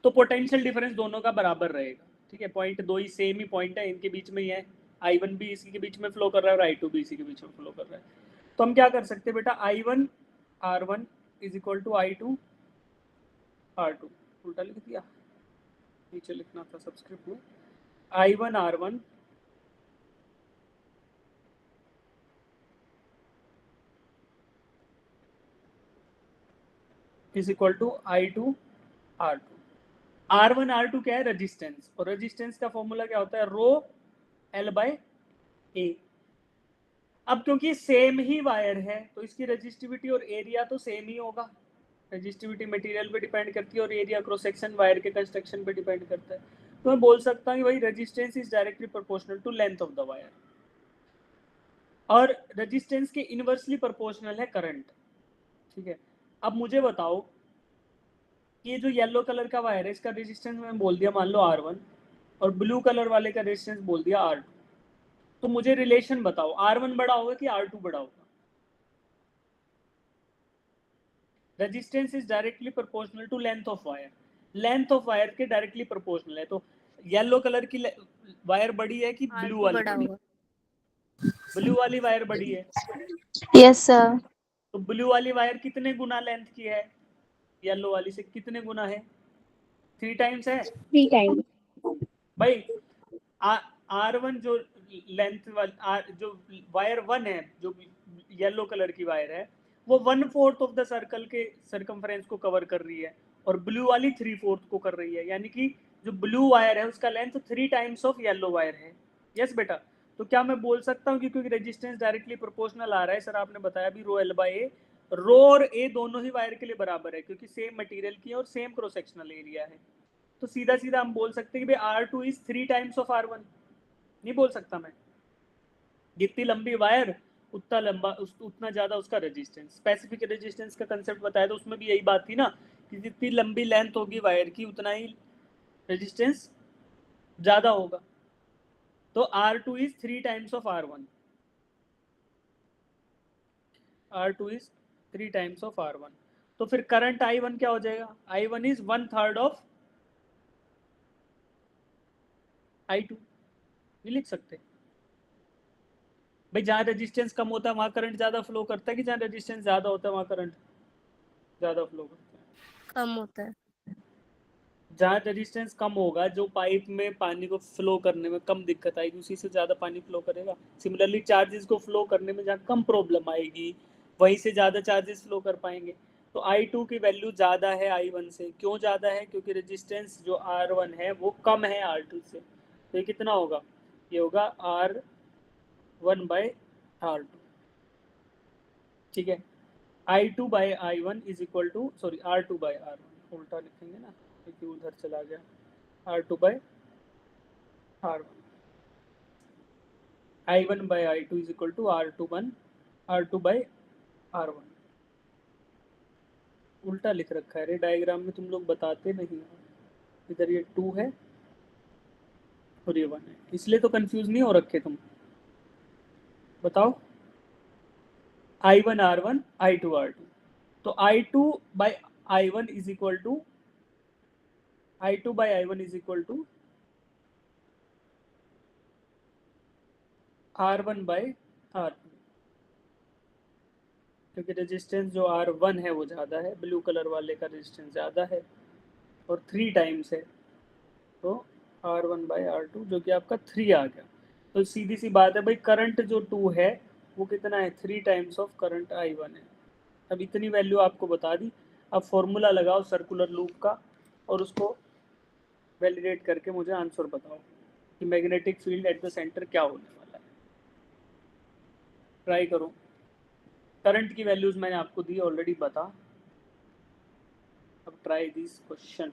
तो पोटेंशियल डिफरेंस दोनों का बराबर रहेगा, ठीक है। पॉइंट दो ही सेम ही पॉइंट है, इनके बीच में ही है, I1 भी इसी के बीच में फ्लो कर रहा है और I2 भी इसी के बीच में फ्लो कर रहा है। तो हम क्या कर सकते हैं बेटा, I1 R1 is equal to I2 R2, उल्टा लिख दिया, नीचे लिखना था सब्सक्रिप्ट में, I1 R1 is equal to I2 R2। R1 R2 क्या है, रेजिस्टेंस, और रेजिस्टेंस का फॉर्मूला क्या होता है, रो L/A। अब क्योंकि सेम ही वायर है तो इसकी रेजिस्टिविटी और एरिया तो सेम ही होगा, रेजिस्टिविटी मटेरियल पे डिपेंड करती है और एरिया क्रॉस सेक्शन वायर के कंस्ट्रक्शन पे डिपेंड करता है। तो मैं बोल सकता हूँ कि भाई resistance is directly proportional to length of the wire, और रेजिस्टेंस के इनवर्सली प्रोपोर्शनल है करंट, ठीक है। अब मुझे बताओ कि ये जो येलो कलर का वायर है इसका रेजिस्टेंस मैंने बोल दिया मान लो R1, और ब्लू कलर वाले का रेजिस्टेंस बोल दिया R2, तो मुझे रिलेशन बताओ, R1 बड़ा होगा कि R2 बड़ा होगा? Resistance is directly proportional to length of wire, length of wire के डायरेक्टली प्रोपोर्शनल है, तो येलो कलर की वायर बड़ी है कि ब्लू R2 वाली बड़ा बड़ी, होगा। ब्लू वाली वायर बड़ी है, यस सर। तो ब्लू वाली वायर कितने गुना लेंथ की है, येलो वाली से कितने गुना है, 3 टाइम्स है 3 टाइम। भाई। R1 जो लेंथ वाली जो वायर 1 है, जो येलो कलर की वायर है, वो 1/4 ऑफ द सर्कल के सर्कमफ्रेंस को कवर कर रही है, और ब्लू वाली 3/4 को कर रही है, यानी कि जो ब्लू वायर है उसका length 3 times of yellow wire है। यस बेटा, तो क्या मैं बोल सकता हूँ कि क्योंकि रेजिस्टेंस डायरेक्टली प्रोपोर्शनल आ रहा है, सर आपने बताया भी रो L/A, रो और ए दोनों ही वायर के लिए बराबर है क्योंकि सेम मटेरियल की है और सेम क्रॉस सेक्शनल एरिया है, तो सीधा सीधा हम बोल सकते हैं कि भाई R2 is 3 times of R1। नहीं बोल सकता मैं, जितनी लंबी वायर उतना लंबा उतना ज्यादा उसका रेजिस्टेंस, स्पेसिफिक रेजिस्टेंस का कंसेप्ट बताया तो उसमें भी यही बात थी ना कि जितनी लंबी लेंथ होगी वायर की उतना ही रेजिस्टेंस ज्यादा होगा, तो R2 is 3 times of R1, R2 is 3 times of R1। तो फिर करंट I1 क्या हो जाएगा, I1 इज 1/3 ऑफ I2, ये लिख सकते हैं भाई। जहां रेजिस्टेंस कम होता है वहां करंट ज्यादा फ्लो करता है कि जहां रेजिस्टेंस ज्यादा होता है वहां करंट, ज्यादा फ्लो करता है। कम होता है। जहाँ रेजिस्टेंस कम होगा, जो पाइप में पानी को फ्लो करने में कम दिक्कत आएगी, उसी से ज़्यादा पानी फ्लो करेगा। सिमिलरली चार्जेस को फ्लो करने में जहाँ कम प्रॉब्लम आएगी, वहीं से ज़्यादा चार्जेस फ्लो कर पाएंगे। तो I2 की वैल्यू ज़्यादा है I1 से। क्यों ज़्यादा है? क्योंकि रेजिस्टेंस जो R1 है वो कम है R2 से। तो ये कितना होगा? ये होगा R1/R2। ठीक है। I2/I1 is equal to, sorry, R2/R1 उल्टा लिखेंगे ना, क्योंकि उधर चला गया। R2/R1, I1/I2 is equal to R2/R1। उल्टा लिख रखा है रे डायग्राम में, तुम लोग बताते नहीं हो। इधर ये 2 है और ये 1 है, इसलिए तो कंफ्यूज नहीं हो रखे तुम। बताओ। I1/R1, I2/R2। तो I2/I1 is equal to R1/R2, क्योंकि रेजिस्टेंस जो R1 है वो ज़्यादा है, ब्लू कलर वाले का रेजिस्टेंस ज़्यादा है और 3 टाइम्स है। तो R1/R2 जो कि आपका 3 आ गया। तो सीधी सी बात है भाई, करंट जो 2 है वो कितना है? 3 टाइम्स ऑफ करंट I1 है। अब इतनी वैल्यू आपको बता दी। अब फॉर्मूला लगाओ सर्कुलर लूप का और उसको वैलिडेट करके मुझे आंसर बताओ कि magnetic field at the centre क्या होने वाला है। ट्राई करो। करंट की वैल्यूज मैंने आपको दी ऑलरेडी, बता। अब ट्राई दिस क्वेश्चन।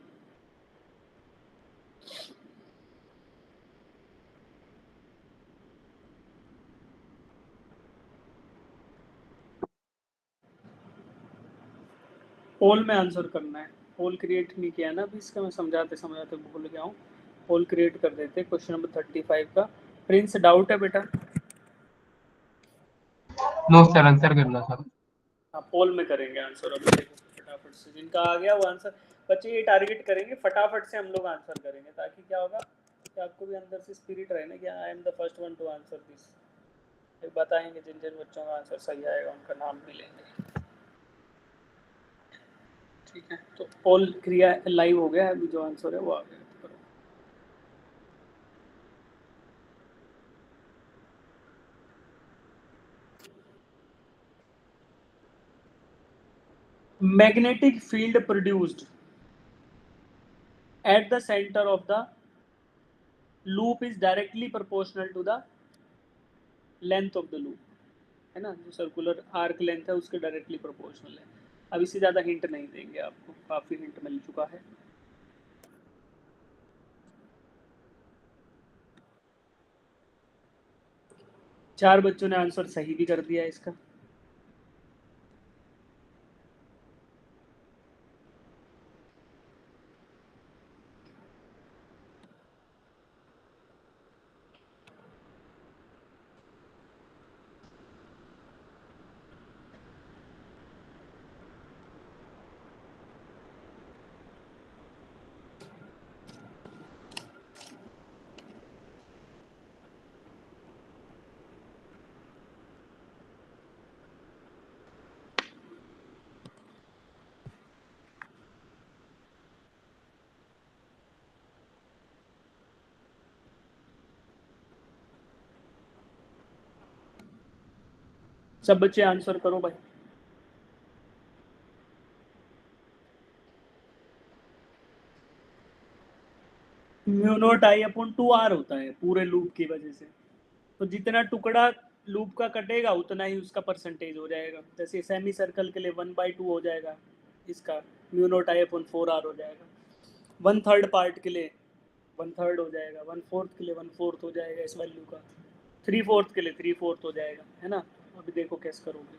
पोल में आंसर करना है। पोल क्रिएट नहीं किया ना अभी इसका, मैं समझाते समझाते भूल गया हूँ। पोल क्रिएट कर देते क्वेश्चन नंबर 35 का। प्रिंस, डाउट है बेटा? नो सर, आंसर करना सर। हाँ, पोल में करेंगे आंसर। अभी देखो फटाफट से जिनका आ गया वो आंसर, बच्चे ये टारगेट करेंगे फटाफट से हम लोग आंसर करेंगे, ताकि क्या होगा कि आपको भी अंदर से स्पिरिट रहे ना कि I am the first one two answer this. फिर बताएंगे जिन जिन बच्चों का आंसर सही आएगा उनका नाम भी लेंगे। ठीक है, तो पोल क्रिया लाइव हो गया है, अभी जो आंसर है वो आ गया। Magnetic field produced at the center of the loop is directly proportional to the length of the loop, है ना? जो सर्कुलर आर्क लेंथ है उसके डायरेक्टली प्रोपोर्शनल है। अब इससे ज़्यादा हिंट नहीं देंगे आपको, काफ़ी हिंट मिल चुका है। चार बच्चों ने आंसर सही भी कर दिया इसका। सब बच्चे आंसर करो भाई। Mu naught I upon 2r होता है पूरे लूप की वजह से। तो जितना टुकड़ा लूप का कटेगा उतना ही उसका परसेंटेज हो जाएगा। जैसे सेमी सर्कल के लिए 1/2 हो जाएगा इसका, mu naught I upon 4r हो जाएगा। 1/3 पार्ट के लिए 1/3 हो जाएगा, 1/4 के लिए 1/4 हो जाएगा इस वैल्यू का, 3/4 के लिए 3/4 हो जाएगा, है ना? अभी देखो कैसे करोगे।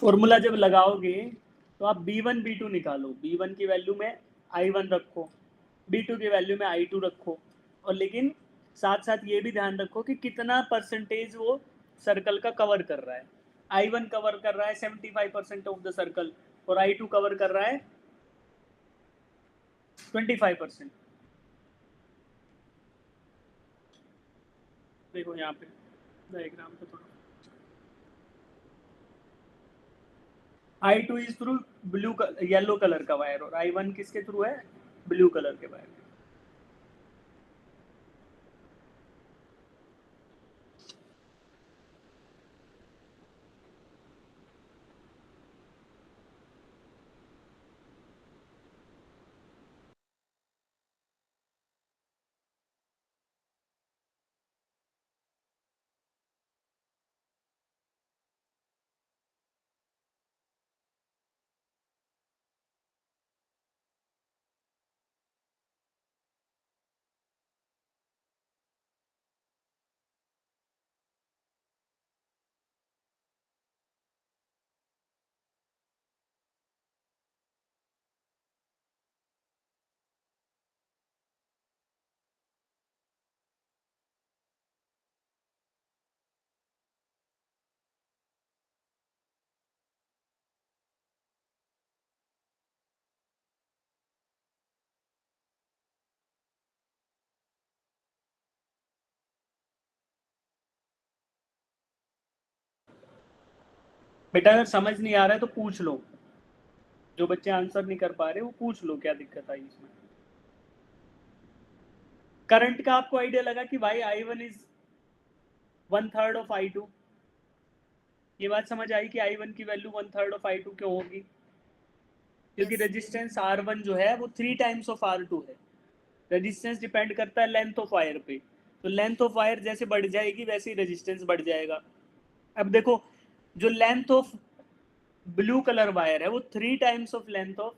फॉर्मूला जब लगाओगे तो आप B1 B2 निकालो। B1 की वैल्यू में I1 रखो, B2 की वैल्यू में I2 रखो, और लेकिन साथ साथ ये भी ध्यान रखो कि कितना परसेंटेज वो सर्कल का कवर कर रहा है। I1 कवर कर रहा है 75% ऑफ द सर्कल और I2 कवर कर रहा है 25%। देखो यहाँ पे डायग्राम पे थोड़ा, I2 is through blue yellow colour का वायर और I1 किसके थ्रू है, ब्लू कलर के वायर। बेटा अगर समझ नहीं आ रहा है तो पूछ लो, जो बच्चे आंसर नहीं कर पा रहे वो पूछ लो क्या दिक्कत आई इसमें। करंट का आपको आइडिया लगा कि भाई I1 इज 1/3 ऑफ I2, ये बात समझ आई कि I1 की वैल्यू 1/3 ऑफ I2 क्यों होगी, क्योंकि Yes. रेजिस्टेंस R1 जो है वो 3 टाइम्स ऑफ R2 है। रेजिस्टेंस डिपेंड करता है लेंथ ऑफ वायर पे, तो लेंथ ऑफ वायर जैसे बढ़ जाएगी वैसे ही रेजिस्टेंस बढ़ जाएगा। अब देखो जो length of blue colour wire है वो 3 times of length of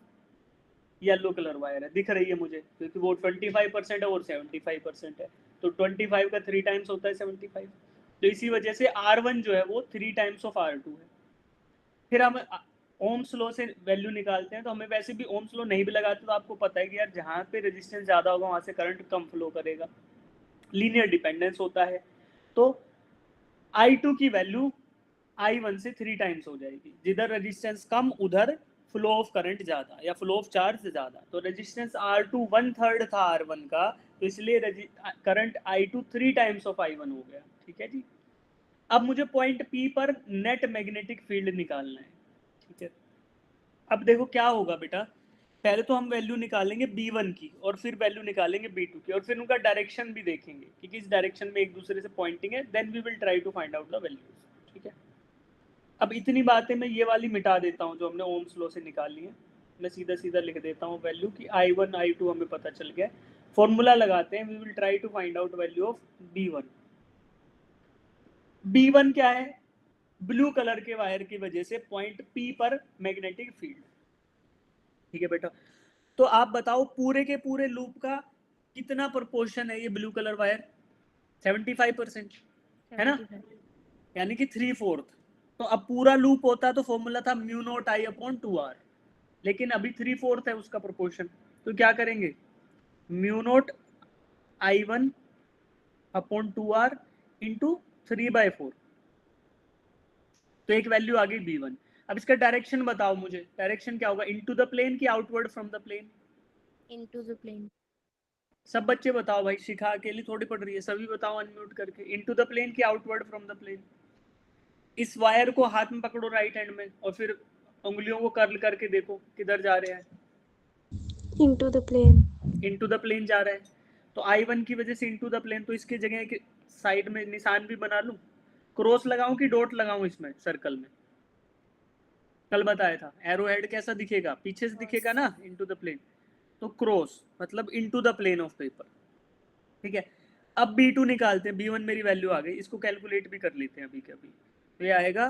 yellow colour wire है, दिख रही है मुझे, क्योंकि वो 25% है और 75% है, तो 25 का 3 टाइम्स होता है 75, तो इसी वजह से R1 जो है वो 3 टाइम्स ऑफ R2 है। फिर हम ओम्स लॉ से वैल्यू निकालते हैं, तो हमें वैसे भी ओम्स लॉ नहीं भी लगाते तो आपको पता है कि यार जहाँ पे रेजिस्टेंस ज़्यादा होगा वहाँ से करंट कम फ्लो करेगा, लीनियर डिपेंडेंस होता है। तो I2 की वैल्यू I1 से 3 टाइम्स हो जाएगी, जिधर रेजिस्टेंस कम उधर फ्लो ऑफ करंट ज़्यादा या फ्लो ऑफ चार्ज ज़्यादा। तो रेजिस्टेंस R2 1/3 था R1 का, तो इसलिए current I2 3 times of I1 हो गया। ठीक है जी। अब मुझे पॉइंट P पर नेट मैग्नेटिक फील्ड निकालना है। ठीक है, अब देखो क्या होगा बेटा, पहले तो हम वैल्यू निकालेंगे B1 की और फिर वैल्यू निकालेंगे B2 की और फिर उनका डायरेक्शन भी देखेंगे कि किस डायरेक्शन में एक दूसरे से पॉइंटिंग है, then we will try to find out the values. ठीक है, अब इतनी बातें मैं ये वाली मिटा देता हूँ जो हमने ओम्स लॉ से निकाली है, मैं सीधा सीधा लिख देता हूँ वैल्यू की I1 I2 हमें पता चल गया, फॉर्मूला लगाते हैं, we will try to find out value of B1। B1 क्या है, ब्लू कलर के वायर की वजह से पॉइंट P पर मैग्नेटिक फील्ड। ठीक है बेटा, तो आप बताओ पूरे के पूरे लूप का कितना प्रोपोर्शन है ये ब्लू कलर वायर, 75% है ना, 75. यानी कि 3/4। तो अब पूरा लूप होता तो फॉर्मूला था mu naught I upon 2R, लेकिन अभी 3/4 है उसका प्रोपोर्शन, तो क्या करेंगे, mu naught I1 upon 2R into 3/4, तो एक वैल्यू आ गई B1। अब इसका डायरेक्शन बताओ मुझे, डायरेक्शन क्या होगा, इनटू द प्लेन की outward from the plane. Into the plane. सब बच्चे बताओ भाई, शिखा अकेली थोड़ी पढ़ रही है, सभी बताओ अनम्यूट करके, इनटू द प्लेन की आउटवर्ड फ्रॉम द प्लेन। इस वायर को हाथ में पकड़ो राइट हैंड में और फिर उंगलियों को कर्ल करके देखो किधर जा रहे हैं, Into the plane. Into the plane जा रहा है, तो I1 की वजह से इनटू द प्लेन, तो इसके जगह के साइड में निशान भी बना लूं, क्रॉस लगाऊं कि डॉट लगाऊं इसमें सर्कल में, कल बताया था एरो हेड कैसा दिखेगा, पीछे से दिखेगा ना इनटू द प्लेन, तो क्रॉस मतलब into the plane of paper. ठीक है, अब B2 निकालते हैं, B1 मेरी वैल्यू आ गई, इसको कैलकुलेट भी कर लेते हैं अभी के अभी, तो ये आएगा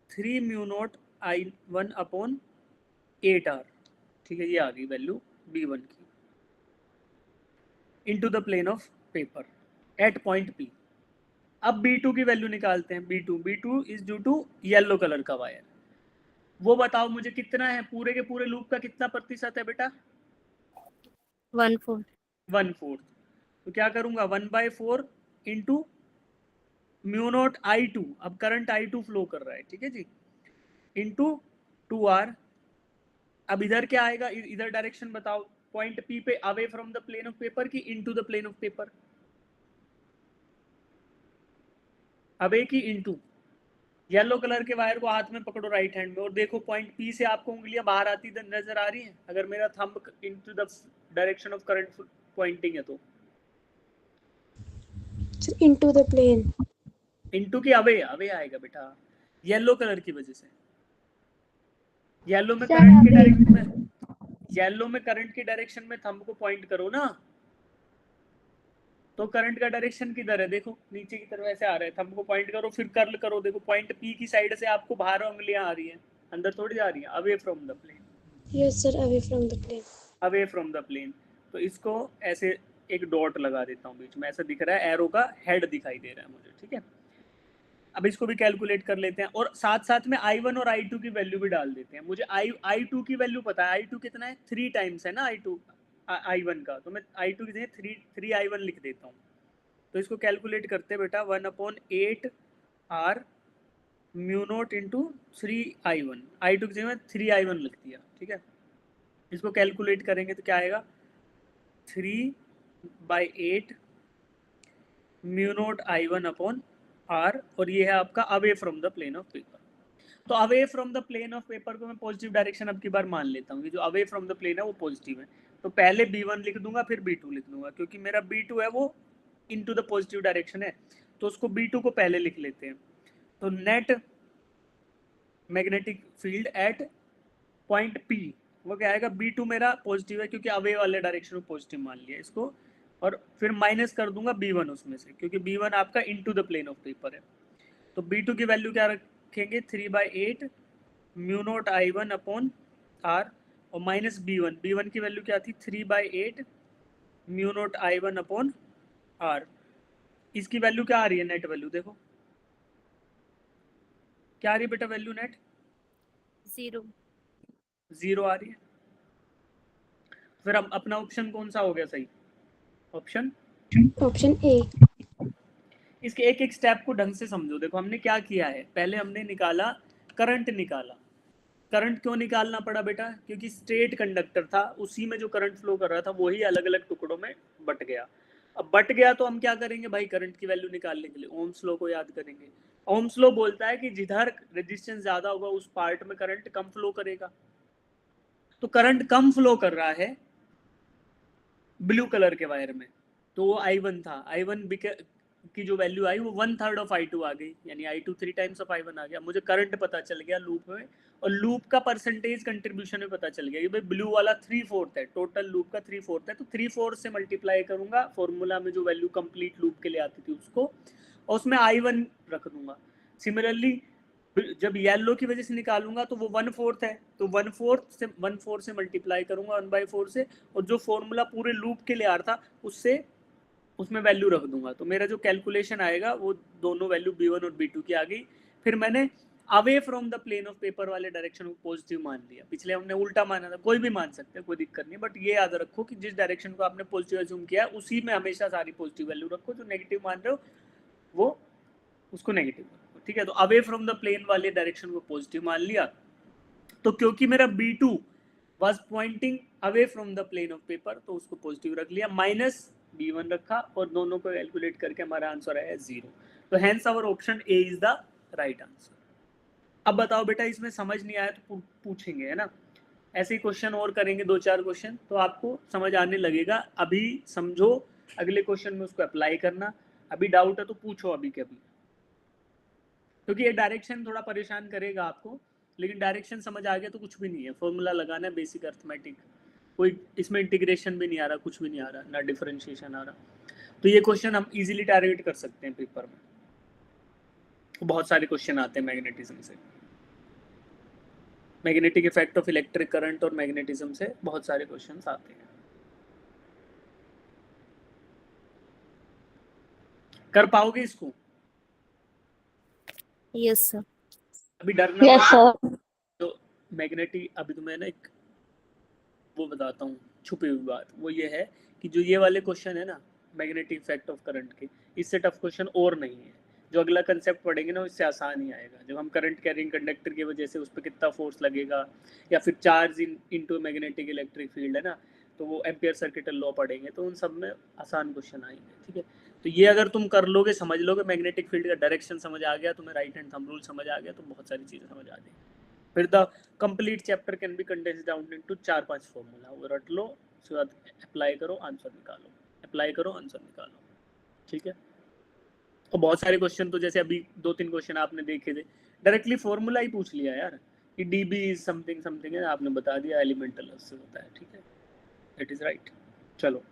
3 mu naught I1 upon 8R। ठीक है, ये आ गई वैल्यू B1 की into the plane of paper at point P। अब B2 की वैल्यू निकालते हैं, B2 is due to yellow colour का वायर, वो बताओ मुझे कितना है, पूरे के पूरे लूप का कितना प्रतिशत है बेटा, 1/4. 1/4, तो क्या करूंगा 1/4 इंटू म्यू नॉट I2, अब करंट I2 फ्लो कर रहा है, ठीक है जी, इंटू 2R। अब इधर क्या आएगा, इधर डायरेक्शन बताओ, पॉइंट P पे away from the plane of paper की into the plane of paper, अब एक ही इंटू येलो कलर के वायर को हाथ में पकड़ो राइट हैंड में और देखो पॉइंट पी से आपको उंगलियां बाहर आती नजर आ रही है। अगर मेरा thumb into the direction of current pointing है तो Sir, into the plane. Into की अवे अवे आएगा बेटा, येलो कलर की वजह से। येलो में Sir, करंट के away. डायरेक्शन में, येलो में करंट के डायरेक्शन में थंब को पॉइंट करो ना, तो करंट का डायरेक्शन किधर है, देखो नीचे की तरफ ऐसे आ रहा है, थंब को पॉइंट करो फिर कर्ल करो, देखो पॉइंट पी की साइड से आपको बाहर उंगलियां आ रही है, अंदर थोड़ी जा रही है, away from the plane, Yes, sir, away from the plane. Away from the plane. तो इसको ऐसे एक डॉट लगा देता हूँ बीच में, ऐसा दिख रहा है, एरो का हेड दिखाई दे रहा है मुझे, ठीक है। अब इसको भी कैलकुलेट कर लेते हैं और साथ साथ में I1 और I2 की वैल्यू भी डाल देते हैं। मुझे I2 की वैल्यू पता है, I2 कितना है, 3 टाइम्स है ना I1 का, तो मैं I2 की जगह 3I1 लिख देता हूँ। तो इसको कैलकुलेट करते हैं बेटा, 1/8 R mu naught into 3I1, I2 की जगह 3I1 लिख दिया, ठीक है। इसको कैलकुलेट करेंगे तो क्या आएगा, 3/8 म्यू नॉट I1 R, और ये है आपका away from the plane of paper. तो away from the plane of paper को मैं पॉजिटिव डायरेक्शन अब की बार मान लेता हूँ, जो अवे फ्रॉम द प्लेन है वो पॉजिटिव है, तो पहले B1 लिख दूंगा फिर B2 लिख दूंगा, क्योंकि मेरा B2 है वो इनटू द पॉजिटिव डायरेक्शन है, तो उसको B2 को पहले लिख लेते हैं। तो net magnetic field eight point P वो क्या आएगा, B2 मेरा पॉजिटिव है क्योंकि अवे वाले डायरेक्शन में पॉजिटिव मान लिया इसको, और फिर माइनस कर दूंगा B1 उसमें से, क्योंकि B1 आपका into the plane of paper है। तो B2 की वैल्यू क्या रखेंगे, 3/8 म्यू नॉट I1/R, और माइनस B1 की वैल्यू क्या थी, 3/8 म्यू नॉट I1/R। इसकी वैल्यू क्या आ रही है, नेट वैल्यू देखो क्या आ रही है बेटा, वैल्यू नेट 0 आ रही है। फिर अब अपना ऑप्शन कौन सा हो गया सही, ऑप्शन Option A. इसके एक एक स्टेप को ढंग से समझो। देखो हमने क्या किया है, पहले हमने निकाला करंट निकाला। करंट क्यों निकालना पड़ा बेटा, क्योंकि स्ट्रेट कंडक्टर था, उसी में जो करंट फ्लो कर रहा था वही अलग अलग टुकड़ों में बट गया। अब बट गया तो हम क्या करेंगे भाई, करंट की वैल्यू निकालने के लिए ओम्स लॉ को याद करेंगे। ओम्स लॉ बोलता है कि जिधर रेजिस्टेंस ज्यादा होगा उस पार्ट में करंट कम फ्लो करेगा। तो करंट कम फ्लो कर रहा है ब्लू कलर के वायर में, तो वो I1 था। I1 की जो वैल्यू आई वो 1/3 ऑफ I2 आ गई, यानी I2 3 टाइम्स ऑफ I1 आ गया। मुझे करंट पता चल गया लूप में, और लूप का परसेंटेज कंट्रीब्यूशन में पता चल गया कि भाई ब्लू वाला 3/4 है, टोटल लूप का 3/4 है, तो 3/4 से मल्टीप्लाई करूंगा फॉर्मूला में जो वैल्यू कंप्लीट लूप के लिए आती थी उसको, और उसमें I1 रख दूंगा। सिमिलरली जब येलो की वजह से निकालूंगा तो वो 1/4 है, तो 1/4 से मल्टीप्लाई करूंगा 1/4 से, और जो फॉर्मूला पूरे लूप के लिए आ रहा था उससे उसमें वैल्यू रख दूंगा। तो मेरा जो कैलकुलेशन आएगा वो दोनों वैल्यू B1 और B2 की आ गई। फिर मैंने away from the plane of paper वाले डायरेक्शन को पॉजिटिव मान लिया, पिछले हमने उल्टा माना था, कोई भी मान सकते हैं कोई दिक्कत नहीं, बट ये याद रखो कि जिस डायरेक्शन को आपने पॉजिटिव अज्यूम किया उसी में हमेशा सारी पॉजिटिव वैल्यू रखो, जो नेगेटिव मान रहे हो वो उसको नेगेटिव रखो, ठीक है। तो अवे फ्रॉम द प्लेन वाले डायरेक्शन को पॉजिटिव मान लिया, तो क्योंकि मेरा B2 was pointing away from the plane of paper तो उसको पॉजिटिव रख लिया, माइनस B1 रखा, और दोनों को कैलकुलेट करके हमारा आंसर आया 0। तो hence our option A is the right answer. अब बताओ बेटा, इसमें समझ नहीं आया तो पूछेंगे, है ना, ऐसे ही क्वेश्चन और करेंगे 2-4 क्वेश्चन, तो आपको समझ आने लगेगा। अभी समझो, अगले क्वेश्चन में उसको अप्लाई करना। अभी डाउट है तो पूछो अभी के अभी, क्योंकि ये डायरेक्शन थोड़ा परेशान करेगा आपको, लेकिन डायरेक्शन समझ आ गया तो कुछ भी नहीं है, फॉर्मूला लगाना है, बेसिक अर्थमेटिक, कोई इसमें इंटीग्रेशन भी नहीं आ रहा, कुछ भी नहीं आ रहा, ना डिफरेंशिएशन आ रहा। तो ये क्वेश्चन हम इजीली टारगेट कर सकते हैं पेपर में, बहुत सारे क्वेश्चन आते हैं मैग्नेटिज्म से, magnetic effect of electric current और मैग्नेटिज्म से बहुत सारे क्वेश्चन आते हैं। कर पाओगे इसको? Yes sir. अभी डरना Yes, sir. तो मैग्नेटिक, अभी तो मैं ना एक वो बताता हूँ छुपी हुई बात, वो ये है कि जो ये वाले क्वेश्चन है ना मैग्नेटिक इफेक्ट ऑफ करंट के, इससे टफ क्वेश्चन और नहीं है। जो अगला कंसेप्ट पढ़ेंगे ना इससे आसान ही आएगा, जब हम करंट कैरिंग कंडक्टर की वजह से उस पर कितना फोर्स लगेगा, या फिर charge into magnetic electric field है ना, तो वो एम्पियर सर्किटल लॉ पढ़ेंगे, तो उन सब में आसान क्वेश्चन आएंगे, ठीक है। तो ये अगर तुम कर लोगे, समझ लोगे, मैग्नेटिक फील्ड का डायरेक्शन समझ आ गया, तुम्हें राइट हैंड थंब रूल समझ आ गया, तो बहुत सारी चीजें समझ आ गई। फिर the complete chapter can be condensed down into 4-5 formula, वो रट लो, उसके बाद अप्लाई करो, आंसर निकालो, अप्लाई करो, आंसर निकालो, ठीक है। और बहुत सारे क्वेश्चन तो जैसे अभी 2-3 क्वेश्चन आपने देखे थे, डायरेक्टली फॉर्मूला ही पूछ लिया यार कि dB इज समथिंग समथिंग है, आपने बता दिया एलिमेंटल से होता है, ठीक है, इट इज राइट। चलो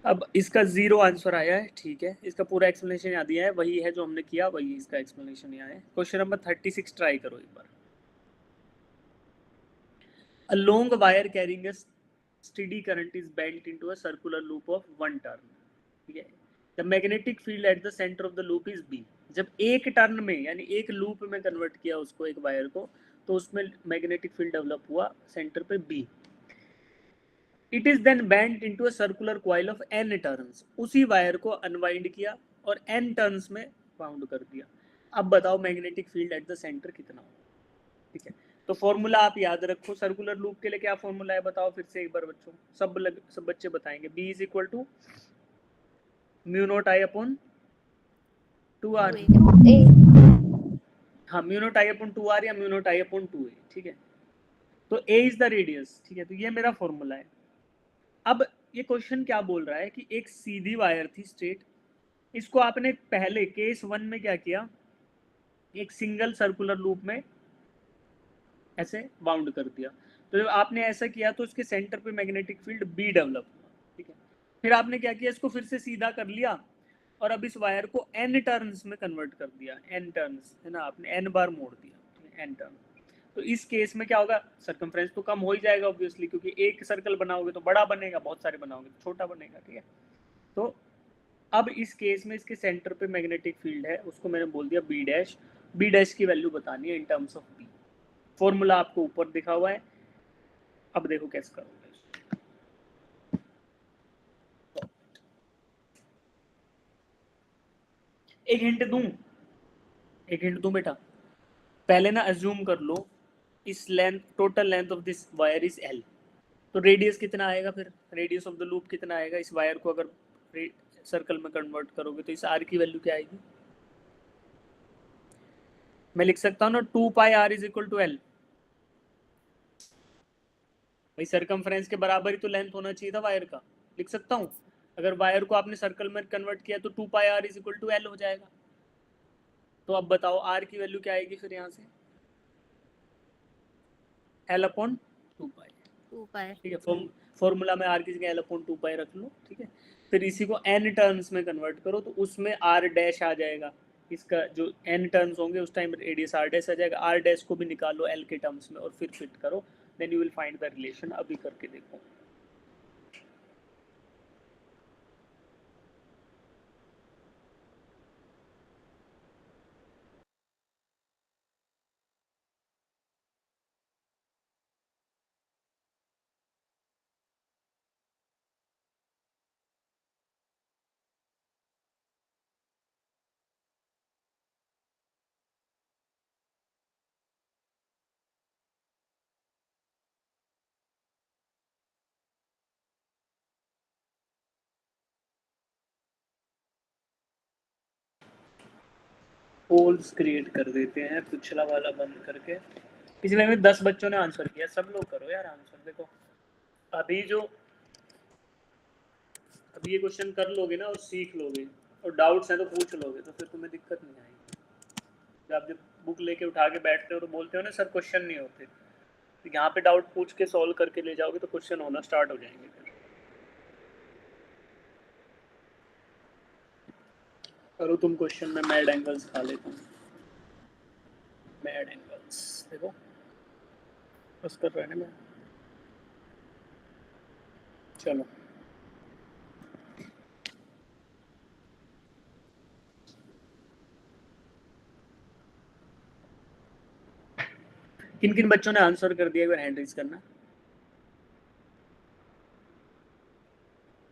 अब इसका 0 आंसर आया है, ठीक है, इसका पूरा एक्सप्लेनेशन यहाँ दिया है, वही है जो हमने किया, वही इसका एक्सप्लेनेशन यहाँ है। क्वेश्चन नंबर 36 ट्राई करो एक बार। A long wire carrying a steady current is bent into a circular loop of 1 turn, ठीक है। The magnetic field at the center of the loop is B। जब एक टर्न में यानी एक लूप में कन्वर्ट किया उसको, एक वायर को, तो उसमें मैग्नेटिक फील्ड डेवलप हुआ सेंटर पे B। It is then bent into a circular coil of n turns। उसी वायर को अनवाइंड किया और n टर्न्स में बाउंड कर दिया। अब बताओ magnetic field at the centre कितना हो, ठीक है। तो फॉर्मूला आप याद रखो, सर्कुलर लूप के लिए क्या फॉर्मूला है बताओ फिर से एक बार बच्चों, सब बच्चे बताएंगे। B is equal to mu naught I upon 2r। हाँ, mu naught I upon 2r या mu naught I upon 2a, ठीक है। तो a इज द रेडियस, ठीक है, तो ये मेरा फॉर्मूला है। अब ये क्वेश्चन क्या बोल रहा है कि एक सीधी वायर थी स्ट्रेट, इसको आपने पहले केस 1 में क्या किया, एक सिंगल सर्कुलर लूप में ऐसे बाउंड कर दिया। तो जब आपने ऐसा किया तो उसके सेंटर पे मैग्नेटिक फील्ड बी डेवलप हुआ, ठीक है। फिर आपने क्या किया, इसको फिर से सीधा कर लिया और अब इस वायर को एन टर्न्स में कन्वर्ट कर दिया, एन टर्न्स है ना, आपने एन बार मोड़ दिया, एन टर्न। तो इस केस में क्या होगा, सर्कमफ्रेंस तो कम हो ही जाएगा ऑब्वियसली, क्योंकि एक सर्कल बनाओगे तो बड़ा बनेगा, बहुत सारे बनाओगे तो छोटा बनेगा, ठीक है। तो अब इस केस में इसके सेंटर पे मैग्नेटिक फील्ड है, उसको मैंने बोल दिया बी डैश। बी डैश की वैल्यू बतानी है in terms of B. Formula आपको ऊपर दिखा हुआ है, अब देखो कैसे करोगे। एक हिंट दूं, एक हिंट दूं बेटा, पहले ना अज्यूम कर लो इस length, total length of this wire is L, तो रेडियस कितना आएगा, फिर रेडियस ऑफ द लूप कितना आएगा इस वायर को अगर सर्कल में कन्वर्ट करोगे, तो इस आर की वैल्यू क्या आएगी। मैं लिख सकता हूँ ना 2 pi R is equal to L. भाई सर्कमफ्रेंस के बराबर ही तो लेंथ होना चाहिए था वायर का, लिख सकता हूँ। अगर वायर को आपने सर्कल में कन्वर्ट किया तो 2 pi R is equal to L हो जाएगा। तो अब बताओ आर की वैल्यू क्या आएगी फिर यहाँ से, एल अपॉन 2 पाई, 2 पाई, ठीक है। फॉर्मूला में आर की जगह एल अपॉन 2 पाई रख लो, ठीक है। फिर इसी को एन टर्न्स में कन्वर्ट करो, तो उसमें आर डैश आ जाएगा, इसका जो एन टर्न्स होंगे उस टाइम रेडियस आर डैश आ जाएगा। आर डैश को भी निकालो एल के टर्म्स में और फिर फिट करो, then you will find the relation. अभी करके देखो। पोल्स क्रिएट कर देते हैं, पिछला वाला बंद करके। पिछले में 10 बच्चों ने आंसर किया, सब लोग करो यार आंसर। देखो अभी जो अभी ये क्वेश्चन कर लोगे ना और सीख लोगे और डाउट्स हैं तो पूछ लोगे, तो फिर तुम्हें दिक्कत नहीं आएगी। जब बुक लेके उठा के बैठते हो तो बोलते हो ना सर क्वेश्चन नहीं होते, तो यहाँ पे डाउट पूछ के सॉल्व करके ले जाओगे तो क्वेश्चन होना स्टार्ट हो जाएंगे। फिर करो तुम क्वेश्चन में मैड एंगल्स खा लेता हूँ। मैड एंगल्स देखो बस कर रहे हैं मैं। चलो किन किन बच्चों ने आंसर कर दिया, एक बार हैंड रेज करना।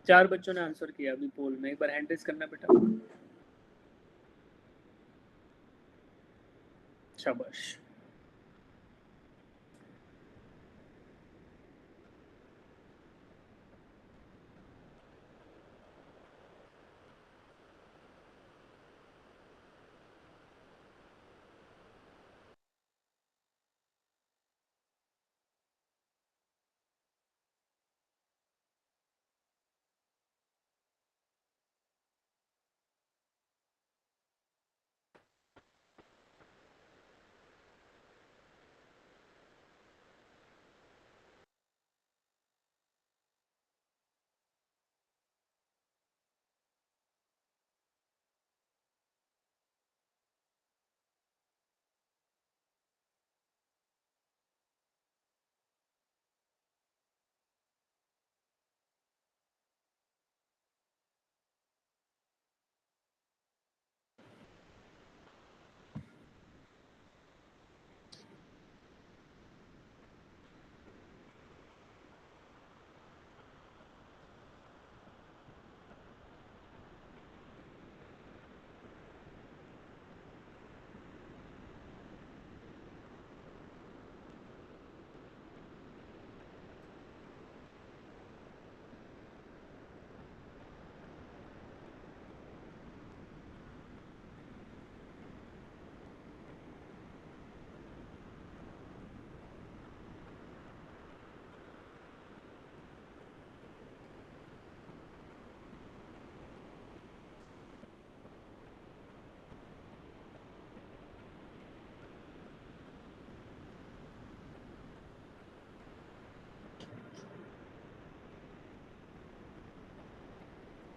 4 बच्चों ने आंसर किया अभी पोल में, एक बार हैंड रेज करना बेटा। शाबाश।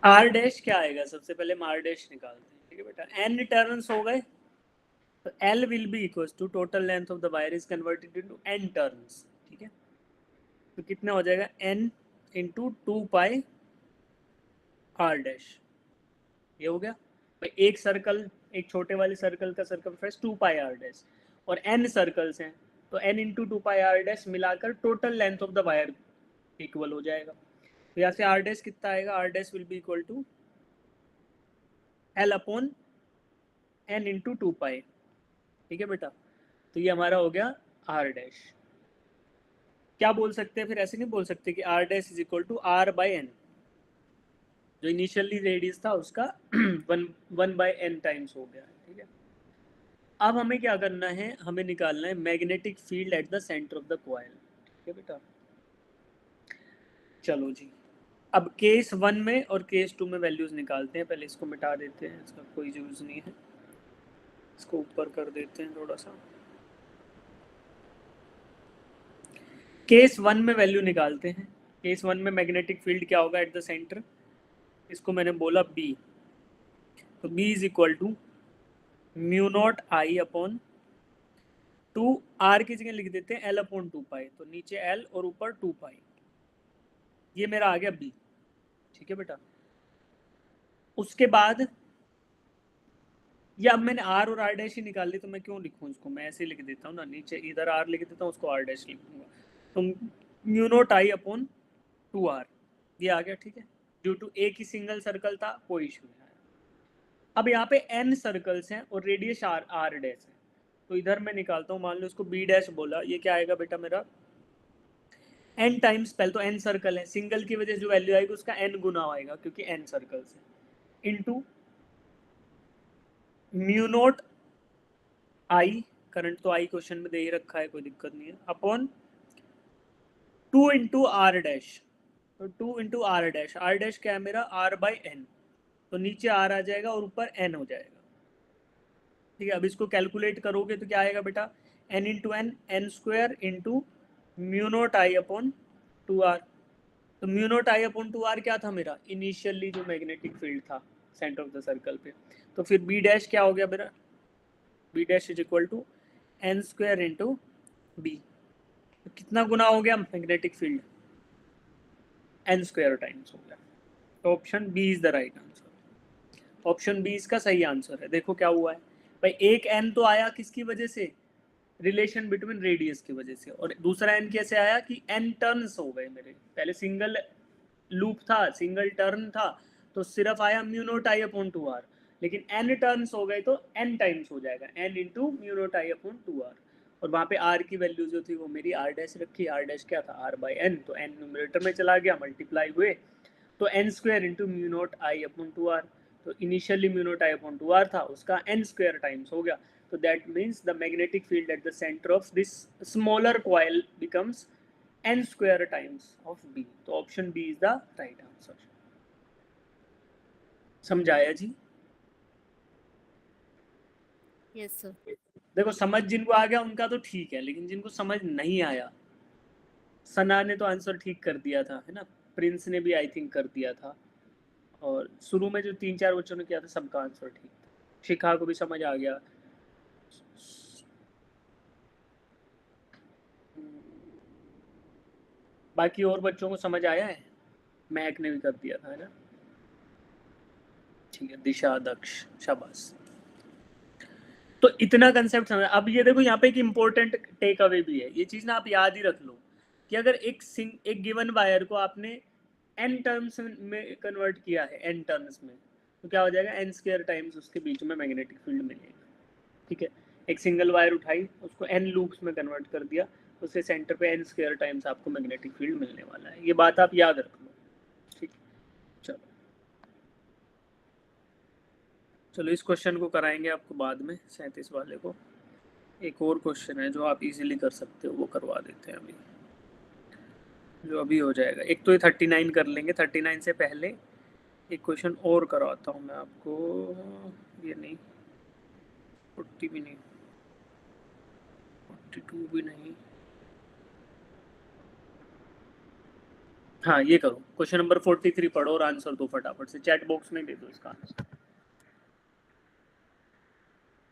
आर डैश क्या आएगा, सबसे पहले हम आर डैश निकालते हैं, ठीक है बेटा। एन टर्न्स हो गए तो L will be equal to total length of the wire is converted into N turns, ठीक है। तो कितना हो जाएगा, N into 2 pi R dash, ये हो गया भाई। एक सर्कल, एक छोटे वाले सर्कल का सर्कमफ्रेंस 2 पाई आर डैश, और एन सर्कल्स हैं तो N into 2 pi R dash मिलाकर total length of the wire equal हो जाएगा। तो यहाँ से आर डैश कितना आएगा, R dash will be equal to L upon N into 2 pi, ठीक है बेटा। तो ये हमारा हो गया आर डैश। क्या बोल सकते हैं फिर, ऐसे नहीं बोल सकते कि R dash is equal to R by N, जो इनिशियली रेडियस था उसका 1/n टाइम्स हो गया, ठीक है। अब हमें क्या करना है, हमें निकालना है magnetic field at the centre of the coil, ठीक है बेटा। चलो जी, अब केस 1 में और केस 2 में वैल्यूज निकालते हैं। पहले इसको मिटा देते हैं, इसका कोई यूज नहीं है, इसको ऊपर कर देते हैं थोड़ा सा। केस 1 में वैल्यू निकालते हैं। केस 1 में मैग्नेटिक फील्ड क्या होगा एट द सेंटर, इसको मैंने बोला B, तो B is equal to mu naught I upon 2R की जगह लिख देते हैं L अपॉन 2 पाई, तो नीचे L और ऊपर 2 पाई, ये मेरा आ गया B, ठीक है बेटा। उसके बाद ये अब मैंने R और R डैश ही निकाल ली, तो मैं क्यों लिखूं इसको, मैं ऐसे लिख देता हूँ ना, नीचे इधर R लिख देता हूँ, उसको R डैश लिख दूंगा, तो mu naught I upon 2R ये आ गया, ठीक है। ड्यू टू एक ही सिंगल सर्कल था, कोई इशू नहीं आया। अब यहाँ पे n सर्कल्स हैं और रेडियस R डैश है, तो इधर मैं निकालता हूँ, मान लो इसको B डैश बोला, ये क्या आएगा बेटा मेरा n टाइम्स, पहले तो n सर्कल है, सिंगल की वजह से जो वैल्यू आएगी उसका n गुना आएगा क्योंकि n सर्कल्स है, इनटू म्यू नॉट आई, करंट तो आई क्वेश्चन में दे ही रखा है, कोई दिक्कत नहीं है, अपॉन 2 इंटू आर डैश, तो 2 इंटू आर डैश क्या है मेरा R बाई एन, तो नीचे R आ जाएगा और ऊपर n हो जाएगा, ठीक है। अब इसको कैलकुलेट करोगे तो क्या आएगा बेटा, n into N square into mu naught I upon 2R। तो mu naught I upon 2R क्या था मेरा, इनिशियली जो मैग्नेटिक फील्ड था सेंटर ऑफ द सर्कल पे। तो फिर B डैश क्या हो गया मेरा, B dash is equal to n square into B, तो कितना गुना हो गया magnetic field, n square times हो गया। तो option B is the right answer, option B इसका सही आंसर है। देखो क्या हुआ है भाई, एक n तो आया किसकी वजह से, रिलेशन बिटवीन रेडियस की वजह से, और दूसरा n कैसे आया कि n टर्न्स हो गए मेरे, पहले सिंगल लूप था, सिंगल टर्न था, तो सिर्फ आया mu naught I upon 2R, लेकिन n टर्न्स हो गए तो n टाइम्स हो जाएगा, n into mu naught I upon 2R, और वहाँ पे R की वैल्यू जो थी वो मेरी R डैश रखी, R डैश क्या था R बाई n, तो n न्यूमरेटर में चला गया, मल्टीप्लाई हुए, तो n square into mu naught I upon 2R, तो initially mu naught I upon 2R था, उसका n स्क्वायर टाइम्स हो गया, तो that means the magnetic field at the centre of this smaller coil becomes n square times of B, तो option B is the right answer. समझाया जी? Yes sir. देखो समझ जिनको आ गया उनका तो ठीक है, लेकिन जिनको समझ नहीं आया, सना ने तो आंसर ठीक कर दिया था, है ना, प्रिंस ने भी आई थिंक कर दिया था, और शुरू में जो 3-4 बच्चों ने किया था सबका आंसर ठीक था, शिखा को भी समझ आ गया, बाकी और बच्चों को समझ आया है, महक ने भी कर दिया था, है ना, ठीक है, दिशा दक्ष शाबाश। तो इतना कंसेप्ट समझ। अब ये देखो यहाँ पे एक इम्पोर्टेंट टेक अवे भी है, ये चीज ना आप याद ही रख लो कि अगर एक गिवन वायर को आपने n टर्म्स में कन्वर्ट किया है, n टर्म्स में, तो क्या हो जाएगा, n स्क्वायर टाइम्स उसके बीच में मैग्नेटिक फील्ड मिलेगा, ठीक है। एक सिंगल वायर उठाई, उसको n लूप्स में कन्वर्ट कर दिया, उसके सेंटर पे n स्क्वायर टाइम्स आपको मैग्नेटिक फील्ड मिलने वाला है, ये बात आप याद रख लो, ठीक। चलो चलो इस क्वेश्चन को कराएंगे आपको बाद में, 37 वाले को। एक और क्वेश्चन है जो आप इजीली कर सकते हो, वो करवा देते हैं अभी, जो अभी हो जाएगा। एक तो ये 39 कर लेंगे, 39 से पहले एक क्वेश्चन और करवाता हूँ मैं आपको, ये नहीं, 40 भी नहीं, 42 भी नहीं, हाँ ये करो, क्वेश्चन नंबर 43 पढ़ो और आंसर दो फटाफट से, चैट बॉक्स में दे दो इसका answer.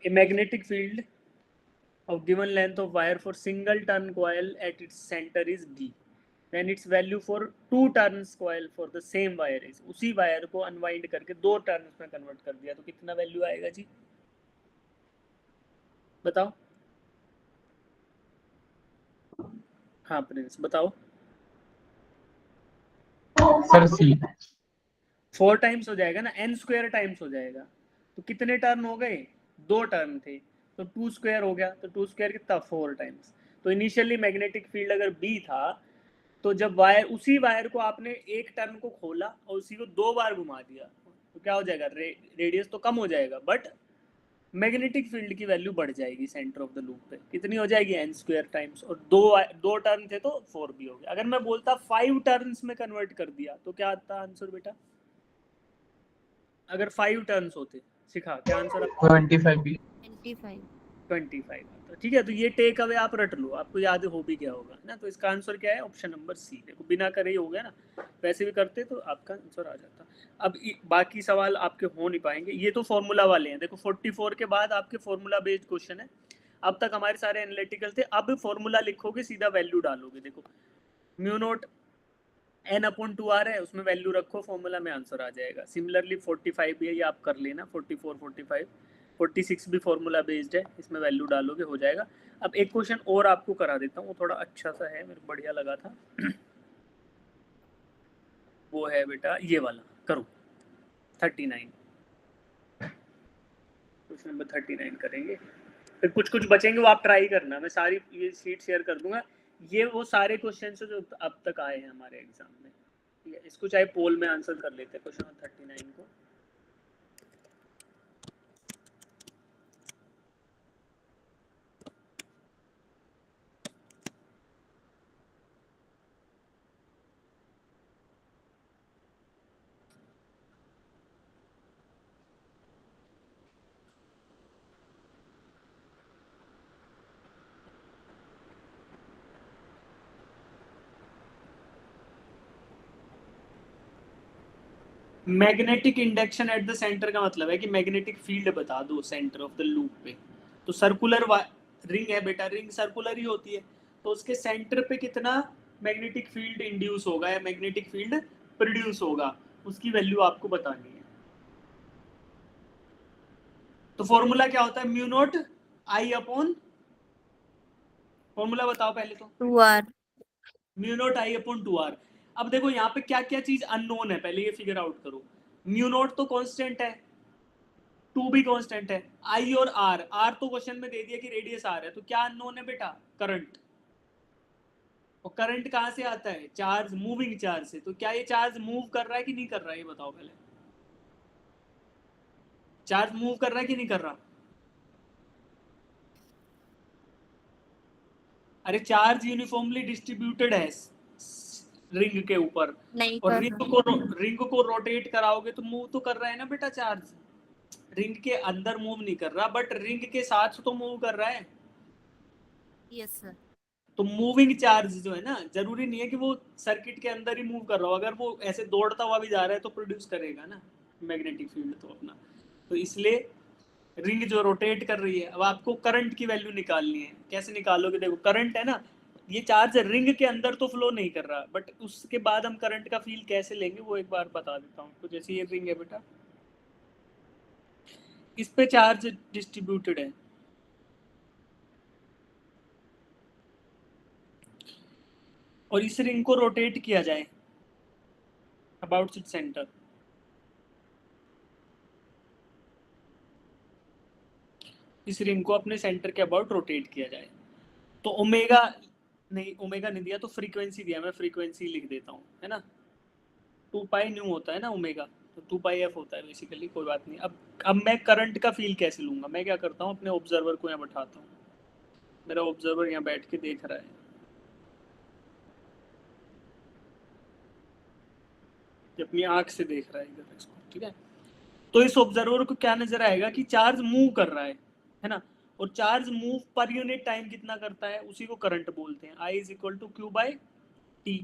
A magnetic field of given length of wire for single turn coil at its center is B, then its value for two turns coil for the same wire is, उसी wire को unwind करके दो turns में convert कर दिया तो कितना value आएगा जी, बताओ। हाँ प्रिंस बताओ। सर सी। 4 टाइम्स हो जाएगा ना, n स्क्वायर टाइम्स हो जाएगा, तो कितने टर्न हो गए, दो टर्न थे, तो 2 स्क्वायर हो गया, तो 2 स्क्वायर कितना 4 टाइम्स। तो इनिशियली मैग्नेटिक फील्ड अगर B था, तो जब वायर, उसी वायर को आपने एक टर्न को खोला और उसी को दो बार घुमा दिया, तो क्या हो जाएगा, रेडियस तो कम हो जाएगा बट मैग्नेटिक फील्ड की वैल्यू बढ़ जाएगी सेंटर ऑफ द लूप पे, कितनी हो जाएगी n स्क्वायर टाइम्स, और दो टर्न थे तो 4 भी हो गया। अगर मैं बोलता 5 टर्न्स में कन्वर्ट कर दिया तो क्या आता आंसर बेटा, अगर 5 टर्न्स होते, सिखा क्या आंसर आता, 25 भी। 25. 25 आता। ठीक है, तो ये टेक अवे आप रट लो, आपको याद हो भी क्या होगा ना। तो इसका आंसर क्या है, ऑप्शन नंबर सी। देखो बिना करे ही हो गया ना, वैसे भी करते तो आपका आंसर आ जाता। अब बाकी सवाल आपके हो नहीं पाएंगे, ये तो फॉर्मूला वाले हैं। देखो 44 के बाद आपके फॉर्मूला बेस्ड क्वेश्चन है, अब तक हमारे सारे एनालिटिकल थे, अब फॉर्मूला लिखोगे सीधा वैल्यू डालोगे। देखो mu note n upon 2r है, उसमें वैल्यू रखो, फॉर्मूला में आंसर आ जाएगा। सिमिलरली 45 भी है, ये आप कर लेना, 44 45 46 भी फॉर्मूला बेस्ड है, इसमें वैल्यू डालोगे हो जाएगा। अब एक क्वेश्चन और आपको करा देता हूँ, वो थोड़ा अच्छा सा है, मेरे को बढ़िया लगा था वो है बेटा ये वाला, करो 39, क्वेश्चन नंबर 39 करेंगे, फिर कुछ कुछ बचेंगे वो आप ट्राई करना, मैं सारी ये शीट शेयर कर दूंगा। ये वो सारे क्वेश्चन जो अब तक आए हैं हमारे एग्जाम में, ठीक है। इसको चाहे पोल में आंसर कर लेते हैं क्वेश्चन 39 को। Magnetic induction eight the centre का मतलब है कि मैग्नेटिक फील्ड बता दो सेंटर ऑफ द लूप पे। तो सर्कुलर रिंग है बेटा, रिंग सर्कुलर ही होती है, तो उसके सेंटर पे कितना मैग्नेटिक फील्ड इंड्यूस होगा या मैग्नेटिक फील्ड प्रोड्यूस होगा, उसकी वैल्यू आपको बतानी है। तो फॉर्मूला क्या होता है, mu naught I upon, formula बताओ पहले तो। 2r. Mu naught I upon 2r। अब देखो यहाँ पे क्या क्या चीज अननोन है, पहले ये फिगर आउट करो। म्यू नॉट तो कांस्टेंट है, 2 भी कांस्टेंट है, आई और आर तो क्वेश्चन में दे दिया कि रेडियस आर है, तो क्या अननोन है बेटा, करंट। और करंट कहाँ से आता है, चार्ज, मूविंग चार्ज से। तो क्या ये चार्ज मूव कर रहा है कि नहीं कर रहा है, ये बताओ पहले। चार्ज मूव कर रहा है कि नहीं कर रहा, अरे चार्ज यूनिफॉर्मली डिस्ट्रीब्यूटेड है रिंग के ऊपर, नहीं और कर रिंग को रोटेट कराओगे तो मूव तो कर रहा है ना बेटा चार्ज, रिंग के अंदर मूव नहीं कर रहा बट रिंग के साथ तो मूव कर रहा है। Yes sir. तो मूविंग चार्ज जो है ना, जरूरी नहीं है कि वो सर्किट के अंदर ही मूव कर रहा हो, अगर वो ऐसे दौड़ता हुआ भी जा रहा है तो प्रोड्यूस करेगा ना मैग्नेटिक फील्ड तो अपना। तो इसलिए रिंग जो रोटेट कर रही है, अब आपको करंट की वैल्यू निकालनी है, कैसे निकालोगे, देखो करंट है ना, ये चार्ज रिंग के अंदर तो फ्लो नहीं कर रहा, बट उसके बाद हम करंट का फील कैसे लेंगे वो एक बार बता देता हूँ। तो जैसे ये रिंग है बेटा, इस पे चार्ज डिस्ट्रीब्यूटेड है, और इस रिंग को रोटेट किया जाए अबाउट इट्स सेंटर, इस रिंग को अपने सेंटर के अबाउट रोटेट किया जाए, तो ओमेगा नहीं, ओमेगा नहीं दिया तो फ्रीक्वेंसी दिया, मैं फ्रीक्वेंसी लिख देता हूँ, है ना, 2 पाई न्यू होता है ना ओमेगा, तो 2 पाई एफ होता है बेसिकली, कोई बात नहीं। अब मैं करंट का फील कैसे लूंगा, मैं क्या करता हूँ, अपने ऑब्जर्वर को यहाँ बैठाता हूँ, मेरा ऑब्जर्वर यहाँ बैठ के देख रहा है, अपनी आंख से देख रहा है इधर इसको, ठीक है। तो इस ऑब्जर्वर को क्या नजर आएगा कि चार्ज मूव कर रहा है ना, और charge move per unit time कितना करता है, उसी को करंट बोलते हैं, I is equal to Q by T.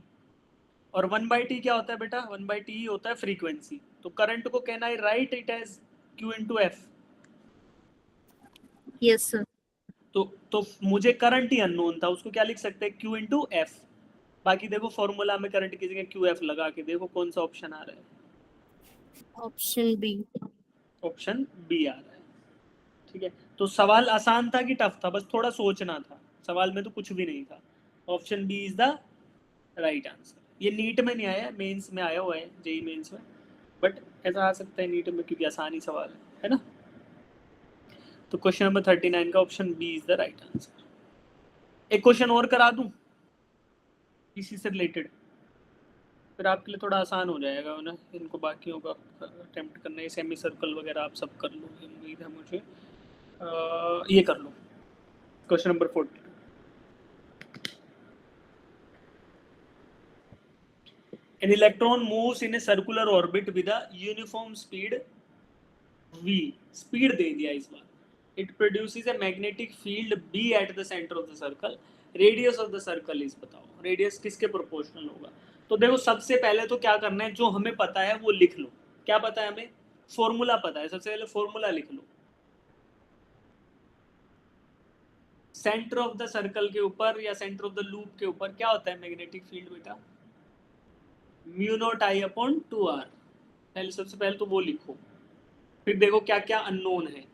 और 1/t क्या होता है बेटा? 1/t ही होता है फ्रीक्वेंसी। तो करंट को can I write it as q into f? Yes, sir. तो मुझे करंट ही अननोन था, उसको क्या लिख सकते हैं? q into f। बाकी देखो फॉर्मूला में करंट की जगह qf लगा के देखो कौन सा ऑप्शन आ रहा है। Option B. ऑप्शन बी आ रहा है। ठीक है, तो सवाल आसान था कि टफ था? बस थोड़ा सोचना था, सवाल में तो कुछ भी नहीं था। Option B is the right answer. ये नीट में नहीं आया, मेंस में आया हुआ है, जेई मेंस में, बट ऐसा आ सकता है नीट में क्योंकि आसानी सवाल है ना। तो क्वेश्चन नंबर 39 का option B is the right answer. एक क्वेश्चन और करा दूं इसी से रिलेटेड, फिर आपके लिए थोड़ा आसान हो जाएगा ना इनको बाकियों का अटेम्प्ट करना। ये सेमी सर्कल वगैरह आप सब कर लो, उम्मीद है मुझे। ये कर लो question number 42। An electron moves in a circular orbit with a uniform speed v। Speed दे दिया इस बार। It produces a magnetic field b at the center of the circle। Radius of the circle is, बताओ radius किसके proportional होगा? तो देखो सबसे पहले तो क्या करना है, जो हमें पता है वो लिख लो। क्या पता है हमें? फॉर्मूला पता है। सबसे पहले फॉर्मूला लिख लो। सेंटर ऑफ द सर्कल के ऊपर या सेंटर ऑफ द लूप के ऊपर क्या होता है मैग्नेटिक फील्ड बेटा? Mu naught I upon 2r। पहले सबसे पहले तो वो लिखो, फिर देखो क्या क्या अननोन है।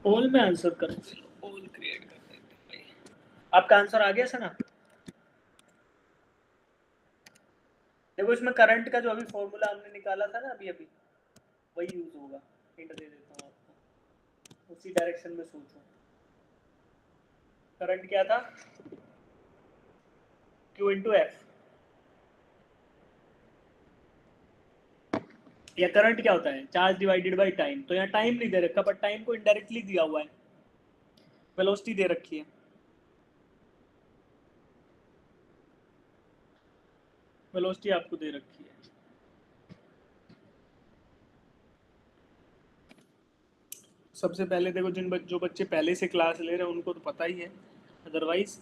ऑल में आंसर करो, ऑल क्रिएट कर देते हैं। आपका आंसर आ गया सना? देखो इसमें करंट का जो अभी फॉर्मूला हमने निकाला था ना अभी अभी, वही यूज होगा। हिंट दे देता हूँ आपको, उसी डायरेक्शन में सोचो। करंट क्या था? Q into F। या करंट क्या होता है? Charge divided by time. तो यहाँ टाइम नहीं दे रखा, पर टाइम को इनडायरेक्टली दिया हुआ है। वेलोसिटी दे रखी है। वेलोसिटी आपको दे रखी है। सबसे पहले देखो जो बच्चे पहले से क्लास ले रहे हैं उनको तो पता ही है, अदरवाइज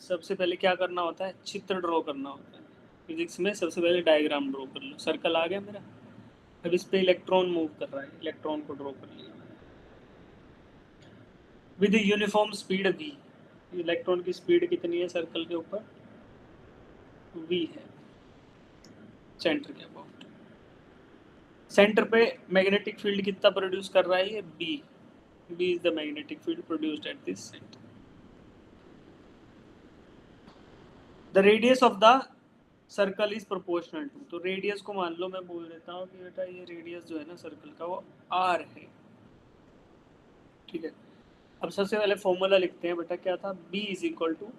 सबसे पहले क्या करना होता है? चित्र ड्रॉ करना होता है। फिजिक्स में सबसे पहले डायग्राम ड्रॉ कर लो। सर्कल आ गया मेरा, अब इस पे इलेक्ट्रॉन मूव कर रहा है, इलेक्ट्रॉन को ड्रॉ कर लिया with uniform speed v। Electron की स्पीड कितनी है सर्कल के ऊपर? v है। सेंटर के अबाउट, सेंटर पे मैग्नेटिक फील्ड कितना प्रोड्यूस कर रहा है? ये b। b is the magnetic field produced at this centre. The radius of the circle is proportional to. तो रेडियस को मान लो, मैं बोल देता हूँ कि बेटा ये रेडियस जो है ना सर्कल का वो r है। ठीक है, अब सबसे पहले फॉर्मूला लिखते हैं बेटा। क्या था? b is equal to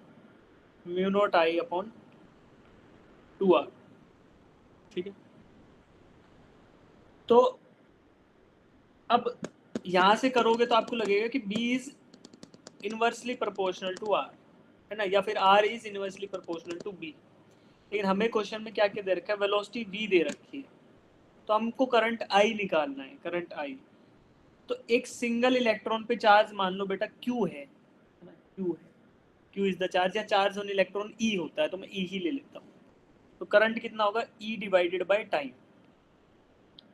mu naught I upon 2r। ठीक है, तो अब यहां से करोगे तो आपको लगेगा कि b is inversely proportional to r, है ना, या फिर r is inversely proportional to b। लेकिन हमें क्वेश्चन में क्या क्या दे रखा है? वेलोसिटी v दे रखी है, तो हमको करंट I निकालना है। करंट I, तो एक सिंगल इलेक्ट्रॉन पे चार्ज मान लो बेटा Q है ना, Q है। Q इज द चार्ज, या चार्ज ऑन इलेक्ट्रॉन E होता है, तो मैं E ही ले लेता हूँ। तो करंट कितना होगा? E divided by time.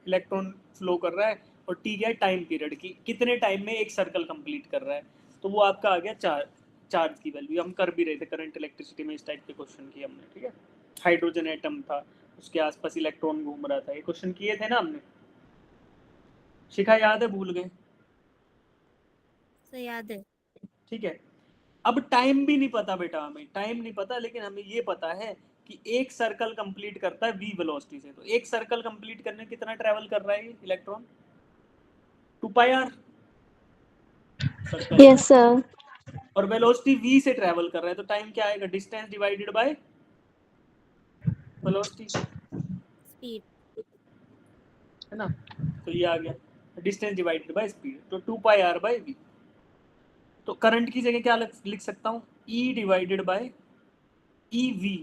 Electron flow कर रहा है और T क्या है? टाइम पीरियड की, कितने टाइम में एक सर्कल कंप्लीट कर रहा है। तो वो आपका आ गया चार्ज की वैल्यू। हम कर भी रहे थे करंट इलेक्ट्रिसिटी में, इस टाइप के क्वेश्चन किए हमने। ठीक है, हाइड्रोजन एटम था, उसके आसपास इलेक्ट्रॉन घूम रहा था। ये क्वेश्चन किए थे ना हमने, शिखा याद है? भूल गए? सर याद है। ठीक है, अब टाइम भी नहीं पता बेटा, हमें टाइम नहीं पता, लेकिन हमें ये पता है कि एक सर्कल कंप्लीट करता है v वेलोसिटी से, तो एक सर्कल कंप्लीट करने कितना ट्रेवल कर रहा है ये electron? 2πr circle. Yes, sir. और वेलोसिटी v से ट्रेवल कर रहा है, तो टाइम क्या आएगा? Distance divided by velocity, Speed. है ना? तो ये आ गया डिस्टेंस डिवाइडेड बाय स्पीड, तो 2πr/v। तो करंट की जगह क्या लिख सकता हूँ? E डिवाइडेड बाय EV,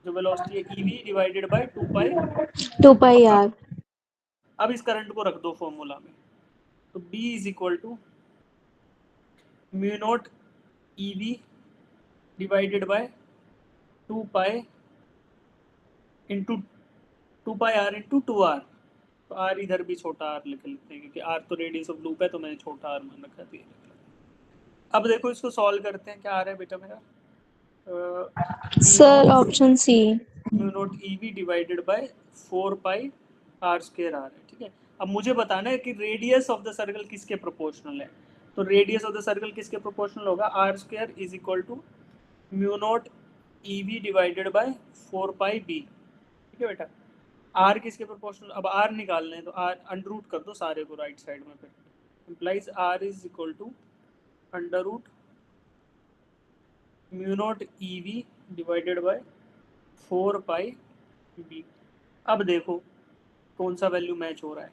जो वेलोसिटी है EV डिवाइडेड बाय 2π। 2πr. अब इस करंट को रख दो फॉर्मूला में, तो B is equal to mu naught EV divided by 2π into 2πr into 2r। तो r इधर भी छोटा r लिख लेते हैं, क्योंकि r तो रेडियस ऑफ लूप है, तो मैंने छोटा r मान रखा है। अब देखो इसको सॉल्व करते हैं, क्या आ रहा है बेटा मेरा? Sir, option C. Mu naught EV divided by 4π r square आ रहा है, ठीक है। अब मुझे बताना है कि रेडियस ऑफ द सर्कल किसके प्रोपोर्शनल है। तो रेडियस ऑफ द सर्कल किसके प्रोपोर्शनल होगा? r square is equal to mu naught EV divided by 4πb, ठीक है बेटा। r किसके प्रोपोर्शनल? अब r निकालना है, तो r अंडर रूट कर दो सारे को राइट साइड में, फिर implies r is equal to under root mu naught EV divided by 4πb। अब देखो कौन सा वैल्यू मैच हो रहा है।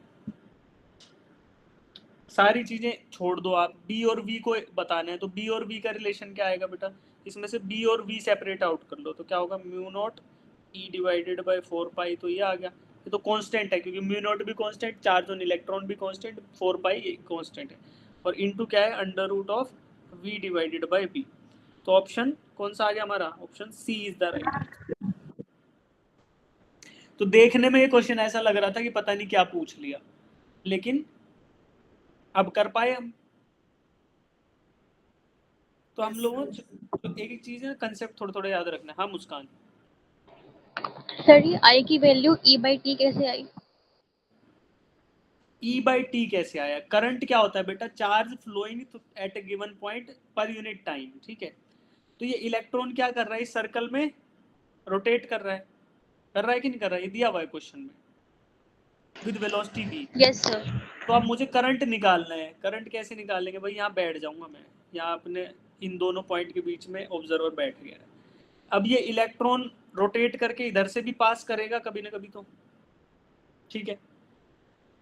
सारी चीजें छोड़ दो आप, b और v को बताना है, तो b और v का रिलेशन क्या आएगा बेटा? इसमें से b और v सेपरेट आउट कर लो, तो क्या होगा? Mu naught E divided by 4π, तो ये आ गया। ये तो कांस्टेंट है, क्योंकि म्यू नॉट भी कांस्टेंट, चार्ज ऑन इलेक्ट्रॉन भी कांस्टेंट, 4π कांस्टेंट है, और इनटू क्या है? Under root of v divided by b। तो ऑप्शन कौन सा आ गया हमारा? Option C is the right answer. तो देखने में ये क्वेश्चन ऐसा लग रहा था कि पता नहीं क्या पूछ लिया, लेकिन अब कर पाए हम। तो हम लोगों तो एक एक चीज है, कंसेप्ट थोड़ा थोड़ा याद रखना। हाँ मुस्कान। सर ये आई की वैल्यू E/T कैसे आई? E/T कैसे आया? करंट क्या होता है बेटा? Charge flowing at a given point per unit time, ठीक है। तो ये इलेक्ट्रॉन क्या कर रहा है? इस सर्कल में रोटेट कर रहा है कि नहीं कर रहा है? ये दिया हुआ है क्वेश्चन में, with velocity v। Yes sir. तो अब मुझे करंट निकालना है। करंट कैसे निकालेंगे भाई? यहाँ बैठ जाऊंगा मैं, यहाँ अपने इन दोनों पॉइंट के बीच में ऑब्जर्वर बैठ गया है। अब ये इलेक्ट्रॉन रोटेट करके इधर से भी पास करेगा कभी ना कभी, तो ठीक है।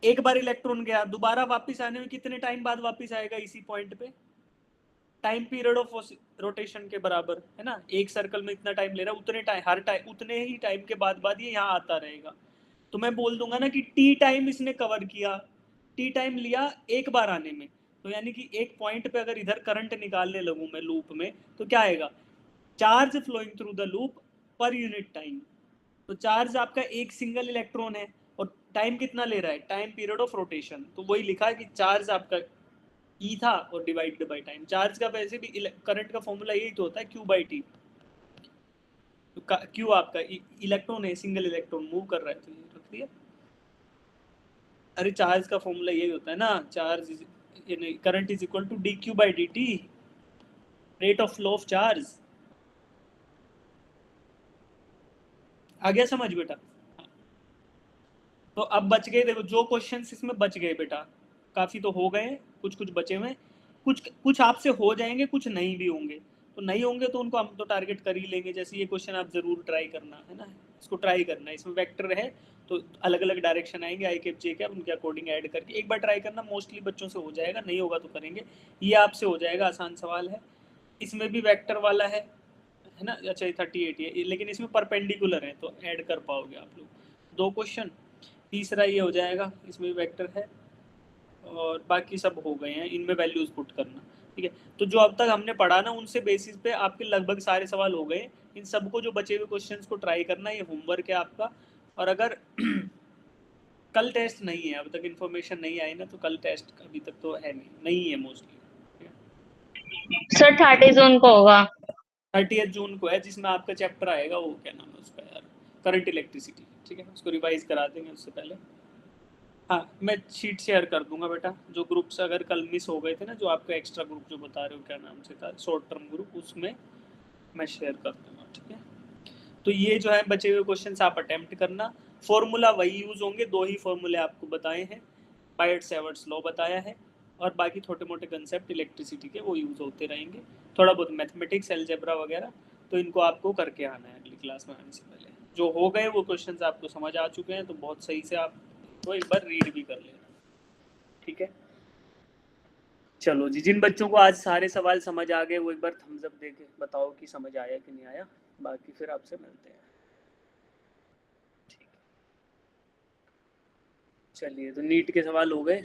एक बार इलेक्ट्रॉन गया, दोबारा वापस आने में कितने टाइम बाद वापस आएगा इसी पॉइंट पे? टाइम पीरियड ऑफ रोटेशन के बराबर, है ना। एक सर्कल में इतना टाइम ले रहा है, उतने टाइम, हर टाइम उतने ही टाइम के बाद ये यहाँ आता रहेगा। तो मैं बोल दूंगा ना कि टी टाइम इसने कवर किया, टी टाइम लिया एक बार आने में। तो यानी कि एक पॉइंट पे अगर इधर करंट निकालने लगूं मैं लूप में, तो क्या आएगा? Charge flowing through the loop per unit time. तो चार्ज आपका एक सिंगल इलेक्ट्रॉन है, और टाइम कितना ले रहा है? Time period of rotation. तो वही लिखा है कि चार्ज आपका E था और डिवाइडेड बाय टाइम। चार्ज का वैसे भी करंट का फॉर्मूला यही तो होता है, Q/T। तो Q आपका इलेक्ट्रॉन है, सिंगल इलेक्ट्रॉन मूव कर रहा है, तो ये रख दिया। अरे चार्ज का फॉर्मूला यही होता है ना, charge current is equal to dQ/dt, rate of flow of charge. आ गया समझ बेटा? तो अब बच गए, देखो जो क्वेश्चंस इसमें बच गए बेटा, काफी तो हो गए, कुछ कुछ बचे हुए, कुछ आपसे हो जाएंगे, कुछ नहीं भी होंगे। तो नहीं होंगे तो उनको हम तो टारगेट कर ही लेंगे। जैसे ये क्वेश्चन आप जरूर ट्राई करना, है ना, इसको ट्राई करना। इसमें वेक्टर है तो अलग अलग डायरेक्शन आएंगे, आई कैप जे कैप, उनके अकॉर्डिंग ऐड करके एक बार ट्राई करना। मोस्टली बच्चों से हो जाएगा, नहीं होगा तो करेंगे। ये आपसे हो जाएगा, आसान सवाल है। इसमें भी वेक्टर वाला है ना। अच्छा 38 है, लेकिन इसमें परपेंडिकुलर है, तो ऐड कर पाओगे आप लोग 2 क्वेश्चन। तीसरा ये हो जाएगा, इसमें भी वेक्टर है, और बाकी सब हो गए हैं, इनमें वैल्यूज पुट करना, ठीक है। तो जो अब तक हमने पढ़ा ना, उनसे बेसिस पे आपके लगभग सारे सवाल हो गए। इन सबको जो बचे हुए क्वेश्चंस को ट्राई करना, ये होमवर्क है आपका। और अगर कल टेस्ट नहीं है, अब तक इन्फॉर्मेशन नहीं आई ना, तो कल टेस्ट अभी तक तो है नहीं है मोस्टली। सर 30 जून को होगा। 30 जून को है, जिसमें आपका चैप्टर आएगा, वो क्या नाम है उसका यार, करंट इलेक्ट्रिसिटी, ठीक है। उसको रिवाइज करा देंगे उससे पहले। हाँ मैं शीट शेयर कर दूंगा बेटा, जो ग्रुप्स अगर कल मिस हो गए थे ना, जो आपका एक्स्ट्रा ग्रुप जो बता रहे हो क्या नाम से था, शॉर्ट टर्म ग्रुप, उसमें मैं शेयर कर दूंगा, ठीक है। तो ये जो है बचे हुए क्वेश्चन आप अटेम्प्ट करना। फॉर्मूला वही यूज होंगे, 2 ही फॉर्मूले आपको बताए हैं, पायट-सेवर्ट्स लॉ बताया है, और बाकी छोटे मोटे कंसेप्ट इलेक्ट्रिसिटी के वो यूज होते रहेंगे। थोड़ा बहुत मैथमेटिक्स, अलजेब्रा वगैरह, तो इनको आपको करके आना है अगली क्लास में आने से पहले। जो हो गए वो क्वेश्चंस आपको समझ आ चुके हैं, तो बहुत सही से आप तो एक बार रीड भी कर लेना, ठीक है। चलो जी, जिन बच्चों को आज सारे सवाल समझ आ गए वो एक बार थम्स अप दे के बताओ कि समझ आया कि नहीं आया, बाकी फिर आपसे मिलते हैं। ठीक है, चलिए, तो नीट के सवाल हो गए।